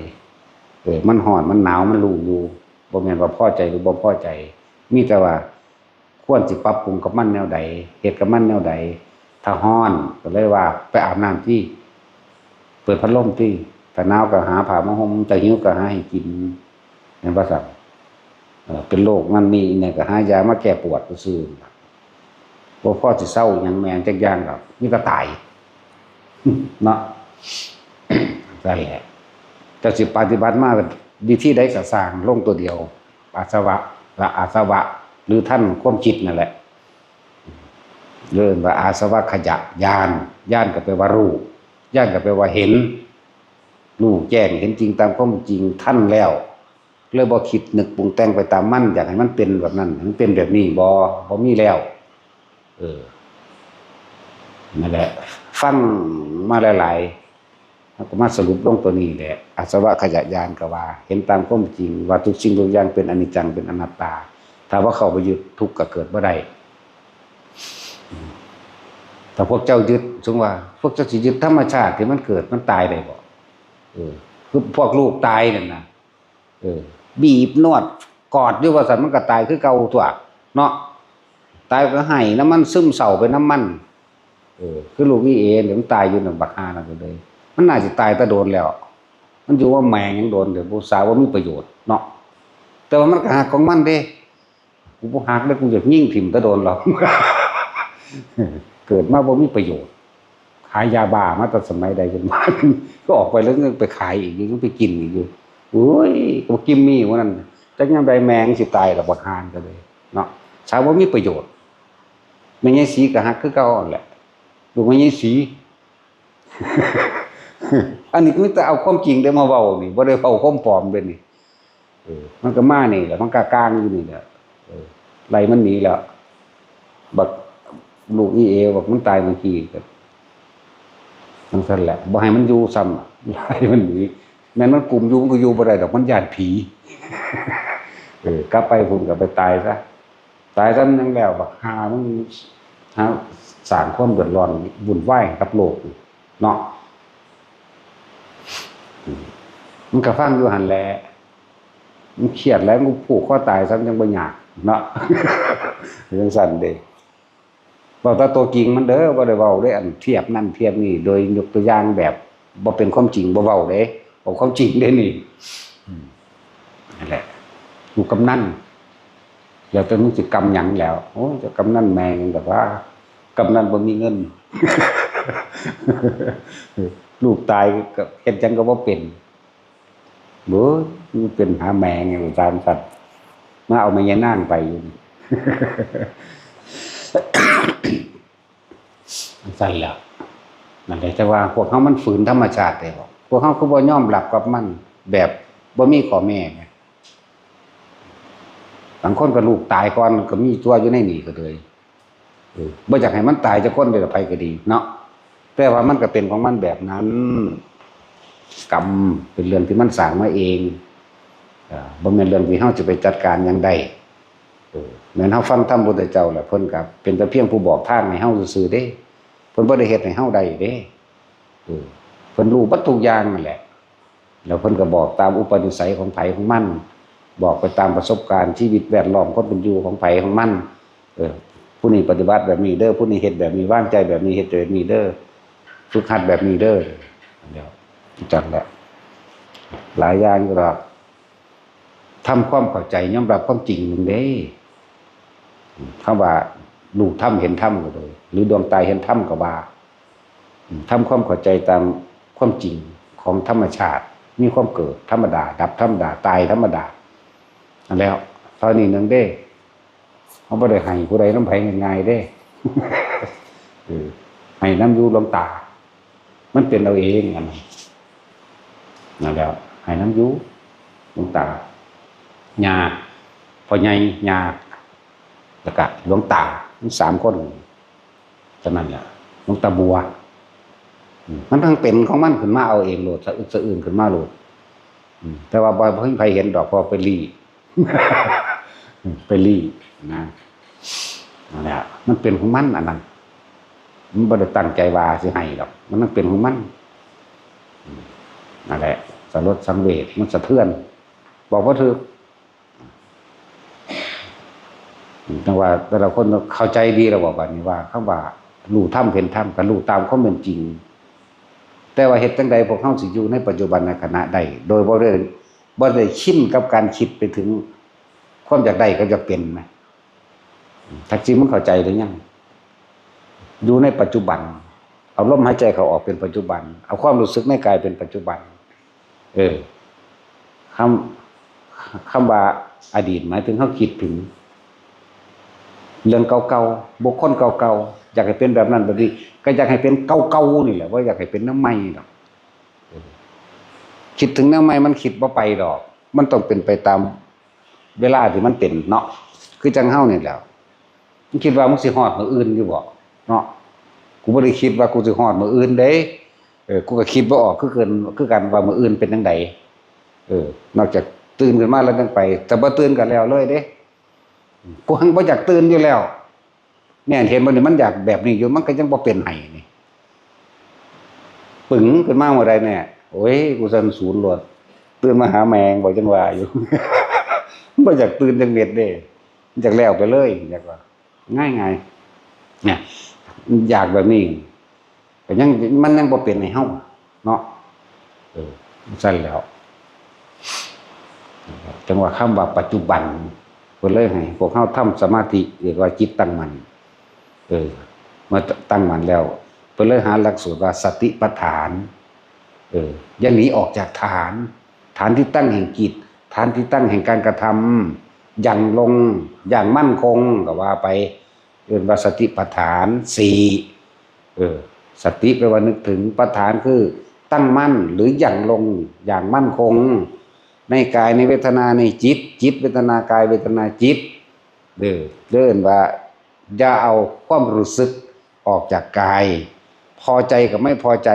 S1: มันร้อนมันหนาวมันรู้อยู่บ่แม่นว่าพอใจหรือบ่พอใจมีแต่ว่าควรสิปรับปรุงกับมันแนวใดเฮ็ดกับมันแนวใดถ้าร้อนก็เลยว่าไปอาบน้ำที่เปิดพัดลมที่ถ้าหนาวก็หาผ้ามาห่มถ้าหิวก็หาให้กินนั่นว่าซั่นเป็นโรคมันมีเนี่ยก็หายามาแก้ปวดซื่อบ่พอสิเศร้าหยังแม่งจักอย่างดอกมีแต่ตายเนาะนั่นแหละแต่สิปฏิบัติมาวิธีใดก็สร้างลงตัวเดียวอาสวะละอาสวะหรือท่านความคิดนั่นแหละเริ่มว่าอาสวะขยะญาณก็แปลว่ารู้ญาณก็แปลว่าเห็นรู้แจ้งเห็นจริงตามความจริงท่านแล้วเลยบ่คิดนึกปรุงแต่งไปตามมันอยากให้มันเป็นแบบนั้นมันเป็นแบบนี้บ่มีแล้วนั่นแหละฟังมาหลายๆแล้วก็มาสรุปลงตัวนี้แหละอาสวะขยะญาณก็ว่าเห็นตามความจริงว่าทุกสิ่งทุกอย่างเป็นอนิจจังเป็นอนัตตาถ้าว่าเข้าไปยึดทุกข์ก็เกิดบ่ได้ถ้าพวกเจ้ายึดสมมุติว่าพวกเจ้าสิยึดธรรมชาติที่มันเกิดมันตายได้บ่คือพวกลูกตายนั่นน่ะบีบนวดกอดอยู่ว่าซั่นมันก็ตายคือเก่าตัวเนาะตายก็ให้น้ำมันซึมเศร้าไปน้ำมันคือลูกนี่เองเดี๋ยวมันตายอยู่นั่นบักฮานั่นเลยมันน่าจะตายแต่โดนแล้วมันอยู่ว่าแมงยังโดนเดี๋ยวผู้สาวว่ามีประโยชน์เนาะแต่ว่ามันก็หักของมันเด้กูบ่หักแล้วกูจะยิ่งถิ่มแต่โดนหรอกเกิดมาบ่มีประโยชน์ขายยาบ้ามาตั้งสมัยใดจนมาก็ออกไปแล้วไปขายอีกยังไปกินอีกอยู่โอ้ยก็กิมมี่ว่านั่นจักยังใดแมงสิตายแล้วบักฮานก็เลยเนาะสาวว่ามีประโยชน์แม่ยายสีก็หักคือเก่าแหละดูแม่ยายสีอันนี้ก็มีแต่เอาความจริงได้มาเว้านี่บ่ได้เว้าความปลอมเด้นี่มันก็มานี่แหละมันกลางๆอยู่นี่แหละไล่มันหนีแล้วบักลูกอีเอบอกมันตายเมื่อกี้ก็ทั้งนั้นแหละบ่ให้มันอยู่ซ้ำไล่มันหนีแม้นมันกลุ่มอยู่มันก็อยู่บ่ได้ดอกมันย้านผีกลับไปพุ่นก็ไปตายซะตายซะยังแล้วบักหามันหาสร้างความเดือดร้อนวุ่นวายกับโลกเนาะมันก็ฟังอยู่หั่นแหละมันเครียดแล้วมันผูกคอตายซะยังบ่ยากเนาะจังซั่นเด้เว้าแต่ตัวจริงมันเด้อบ่ได้เว้าได้อันเทียบนั่นเทียบนี่โดยยกตัวอย่างแบบบ่เป็นความจริงบ่เว้าเด้เอาความจริงเด้นี่นั่นแหละอยู่กำนันแล้วแต่มึงสิกรรมหยังแล้วโอ้จะกำนันแมงแบบว่ากำนันบ่มีเงินลูกตายก็เฮ็ดจังก็บ่เป็นบ่มันเป็นหาแมงอยู่ตามสัตว์มาเอาแม่ยายนางไปอยู่สั่นแล้วนั่นแหละแต่ว่าพวกเฮามันฝืนธรรมชาติได้บ่พวกเฮาคือบ่ยอมรับกับมันแบบบ่มีข้อแม้ไงบางคนก็ลูกตายก่อนก็มีตัวอยู่ในนี่ก็เลยบ่อยากให้มันตายจักคนเด้อไผก็ดีเนาะแต่ว่ามันก็เป็นของมันแบบนั้นกรรมเป็นเรื่องที่มันสร้างมาเองบ่แม่นเรื่องที่เฮาจะไปจัดการหยังได้แม่นเฮาฟังธรรมพุทธเจ้าแหละเพิ่นก็เป็นแต่เพียงผู้บอกทางให้เฮาซื่อๆเด้เพิ่นบ่ได้เฮ็ดให้เฮาได้เด้เพิ่นรู้บัดทุกอย่างนั่นแหละแล้วเพิ่นก็บอกตามอุปนิสัยของไผของมันบอกไปตามประสบการณ์ชีวิตแวดล้อมความเป็นอยู่ของไผของมันผู้นี้ปฏิบัติแบบนี้เด้อผู้นี้เฮ็ดแบบนี้วางใจแบบนี้เฮ็ดแบบนี้เด้อฝึกหัดแบบนี้เด้อเดี๋ยวจักแหละหลายอย่างก็ทำความเข้าใจยอมรับความจริงนึงเด้คำว่าลูกธรรมเห็นธรรมก็เลยหรือดวงตาเห็นธรรมก็ว่าทำความเข้าใจตามความจริงของธรรมชาติมีความเกิดธรรมดาดับธรรมดาตายธรรมดาอันแล้วตอนนี้นึงเด้เขาบ่ได้ให้ผู้ใดน้ำไผง่ายๆเด้ให้น้ำอยู่หลวงตามันเป็นเอาเองอันนั้นนั่นแล้วให้น้ำอยู่หลวงตาญาพ่อใหญ่ญาแล้วก็หลวงตาทั้ง3คนฉะนั้นแหละหลวงตาบัวมันทั้งเป็นของมันขึ้นมาเอาเองโลดสะอึกสะอื่นขึ้นมาโลดแต่ว่าบ่เพิ่งใครเห็นดอกพอไปรีไปรีนะนั่นแหละมันเป็นของมันอันนั้นมันบ่ได้ตั้งใจว่าสิให้ดอกมันเป็นของมัน นั่นแหละสลดสังเวชมันสะเทือน บอกว่าถือจังว่าแต่ละคนเข้าใจดีเราบอกแบบนี้ว่าคำว่ารู้ธรรมเห็นธรรมกับรู้ตามความเป็นจริงแต่ว่าเหตุจังใดพวกเขาสิอยู่ในปัจจุบันในขณะใดโดยบ่ได้ชินกับการคิดไปถึงความอยากได้กับอยากเป็นนะทักษิณมึงเข้าใจหรือยังอยู่ในปัจจุบันเอาลมหายใจเขาออกเป็นปัจจุบันเอาความรู้สึกในกายเป็นปัจจุบันคำว่าอดีตหมายถึงเขาคิดถึงเรื่องเก่าๆบุคคลเก่าๆอยากให้เป็นแบบนั้นแบบนี้ก็อยากให้เป็นเก่าๆนี่แหละว่าอยากให้เป็นน้ำใหม่ดอกคิดถึงน้ำใหม่มันคิดว่าไปดอกมันต้องเป็นไปตามเวลาที่มันเป็นเนาะคือจังเฮ้านี่แหละมึงคิดว่ามึงสิฮอดมื้ออื่นอยู่บ่เนาะกูบ่ได้คิดว่ากูสิฮอดมื้ออื่นเด้กูก็คิดบ่ออกคือกันว่ามื้ออื่นเป็นจังไดนอกจากตื่นขึ้นมาแล้วจังไปแต่บ่ตื่นก็แล้วเลยเด้กูหังบ่อยากตื่นอยู่แล้วเนี่ยเห็นบ่นี่มันอยากแบบนี้อยู่มันก็ยังบ่เป็นให้นี่ปึ๋งขึ้นมาเมื่อใดเนี่ยโอ้ยกูสั่นศูนย์โลดตื่นมาหาแมงบ่จังว่าอยู่ บ่อยากตื่นจังเม็ดเด้อยากแล้วไปเลยอยากว่าง่ายๆเนี่ยอยากแบบนี้ก็ยังมันยังบ่เป็นให้เฮาเนาะสั่นแล้วจังว่าคำว่าปัจจุบันเพิ่นเลยให้พวกเฮาทำสมาธิเรียกว่าจิตตั้งมั่นเมื่อตั้งมั่นแล้วเพิ่นเลยหาหลักสูตรว่าสติปัฏฐานอย่าหนีออกจากฐานที่ตั้งแห่งจิตฐานที่ตั้งแห่งการกระทำอย่างลงอย่างมั่นคงก็ว่าไปเรียกว่าสติปัฏฐาน4สติแปลว่านึกถึงปัฏฐานคือตั้งมั่นหรืออย่างลงอย่างมั่นคงในกายในเวทนาในจิตเวทนากายเวทนาจิตเดินว่าอย่าเอาความรู้สึกออกจากกายพอใจกับไม่พอใจ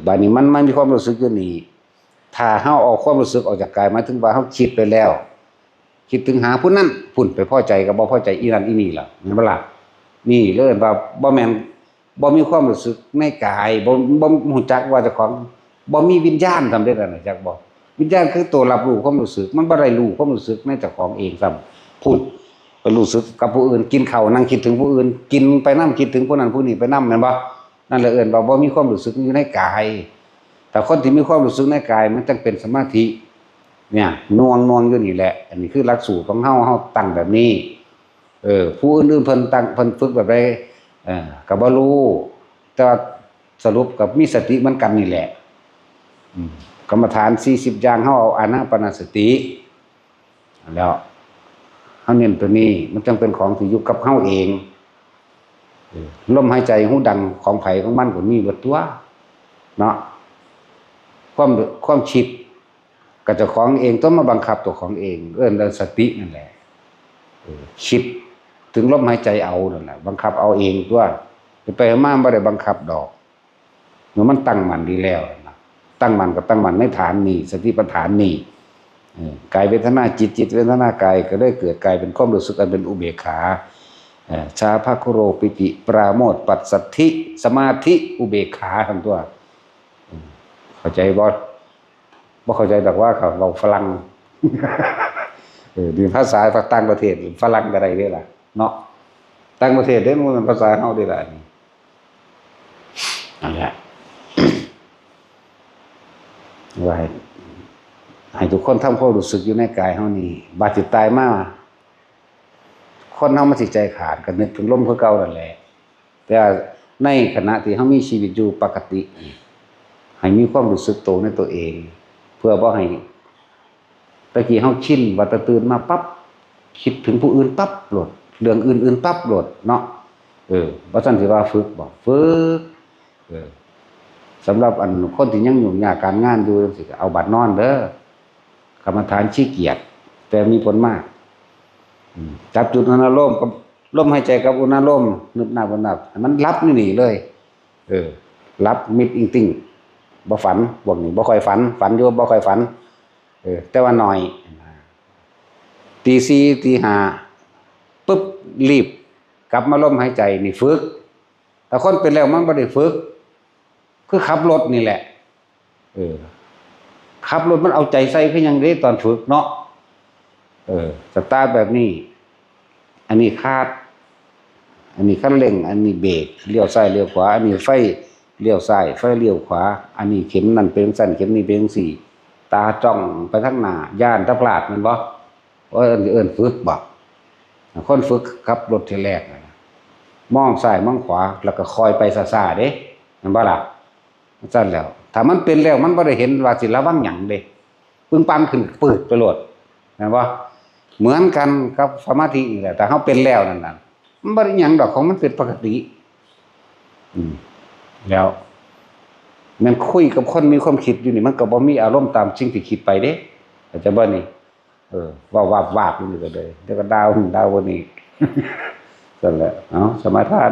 S1: บัดนี้มันมีความรู้สึกอยู่นี่ถ้าเฮาเอาความรู้สึกออกจากกายหมายถึงว่าเฮาคิดไปแล้วคิดถึงหาผู้นั้นพุ่นไปพอใจกับบ่พอใจอีนั่นอีนี่ล่ะแม่นบ่ล่ะนี่เลิ่นว่าบ่แม่นบ่มีความรู้สึกในกายบ่ฮู้จักว่าเจ้าของบ่มีวิญญาณทำได้นั่นน่ะจักบ่วิญญาณคือตัวรับรู้ความรู้สึกมันบ่ได้รู้ความรู้สึกในเจ้าของเองซ้ำพูดไปรู้สึกกับผู้อื่นกินข้าวนั่งคิดถึงผู้อื่นกินไปนำคิดถึงผู้นั้นผู้นี้ไปนำแม่นบ่นั่นแหละเอิ้นว่าบ่มีความรู้สึกอยู่ในกายแต่คนที่มีความรู้สึกในกายมันจึงเป็นสมาธิเนี่ยนวงอยู่นี่แหละอันนี้คือหลักสูตรของเฮาตั้งแบบนี้ผู้อื่นๆเพิ่นฝึกแบบใดก็บ่รู้แต่ว่าสรุปกับมีสติเหมือนกันนี่แหละกรรมฐาน40อย่างเฮาเอาอานาปานสติแล้วเฮาเน้นตัวนี้มันจึงเป็นของที่อยู่กับเฮาเองลมหายใจหูดังของไผของมันก็มีเบิดตัวเนาะความคิดก็เจ้าของเองต้องมาบังคับตัวของเองเอิ้นว่าสตินั่นแหละคิดถึงลมหายใจเอานั่นแหละบังคับเอาเองตัวไปมาบ่ได้บังคับดอกเมื่อมันตั้งมั่นดีแล้วนะตั้งมั่นกับตั้งมั่นในฐานนี้สติปัฏฐานนี้กายเวทนาจิตเวทนากายก็ได้เกิดกายเป็นความรู้สึกอันเป็นอุเบกขาชาภคุโรปิติปราโมทย์ปัสสัทธิสมาธิอุเบกขาทั้งตัวเข้าใจบ่เข้าใจดอกว่าเขาเราฝรั่งดีภาษาต่างประเทศฝรั่งก็ได้เด้ล่ะเนาะต่างประเทศเด้มันภาษาเฮาได้ล่ะนี่นั่นแหละว่าให้ทุกคนทำความรู้สึกอยู่ในกายเฮานี่บาดจิตตายมาคนเฮามันสิใจขาดก็นึกถึงลมคือเก่านั่นแหละแต่ในขณะที่เฮามีชีวิตอยู่ปกติให้มีความรู้สึกตัวในตัวเองเพื่อบ่ให้ตะกี้เฮาชินว่าตะตื่นมาปั๊บคิดถึงผู้อื่นปั๊บโลดเรื่องอื่นๆปั๊บโลดเนาะบ่ซั่นสิว่าฝึกบ่ฝึกสำหรับอันคนที่ยังยุ่งยากการงานอยู่จังซี่ก็เอาบัดนอนเด้อกรรมฐานขี้เกียจแต่มีผลมากจับจุดอนาโลมกับลมหายใจกับอุณาโลมนึบหน้าบ่นับมันรับนี่เลยรับมิดอิงติ้งบ่ฝันพวกนี้บ่ค่อยฝันอยู่บ่ค่อยฝันแต่ว่าน้อยตี4ตี5ปึ๊บรีบกลับมาลมหายใจนี่ฝึกแต่คนเป็นแล้วมันบ่ได้ฝึกคือขับรถนี่แหละ เออขับรถมันเอาใจใส่คือหยังเด้ตอนฝึกเนาะสตาร์ทแบบนี้อันนี้คาดอันนี้คันเร่งอันนี้เบรกเลี้ยวซ้ายเลี้ยวขวาอันนี้ไฟเลี้ยวซ้ายไฟเลี้ยวขวาอันนี้เข็มนั่นเป็นสั้นเข็มนี้เป็นสี่ตาจ้องไปทางหน้าย่านตะพลาดมันบ่เอิ้นฝึกบ่คนฝึกขับรถทีแรกมองซ้ายมองขวาแล้วก็คอยไปซ่าๆเด้มันบ่ล่ะซั่นแล้วถ้ามันเป็นแล้วมันบ่ได้เห็นว่าสิระวังหยังเด้ปึ้งปังขึ้นปืดไปโลดแม่นบ่เหมือนกันกับสมาธินี่แหละแต่เฮาเป็นแล้วนั่นน่ะมันบ่ได้หยังดอกของมันเป็นปกติแล้วแม่นคุยกับคนมีความคิดอยู่นี่มันก็บ่มีอารมณ์ตามสิ่งที่คิดไปเด้เข้าใจบ่นี่ว่าวาบๆอยู่นี่ก็เลยเดี๋ยวก็ดาวบ่นี่ นั่นแหละเอาสมาทาน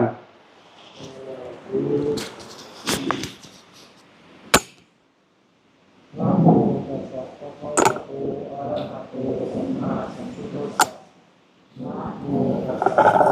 S1: นะโมตัสสะภะคะวะโตอะระหะโตสัมมาสัมพุทธัสสะนะโมตัสสะ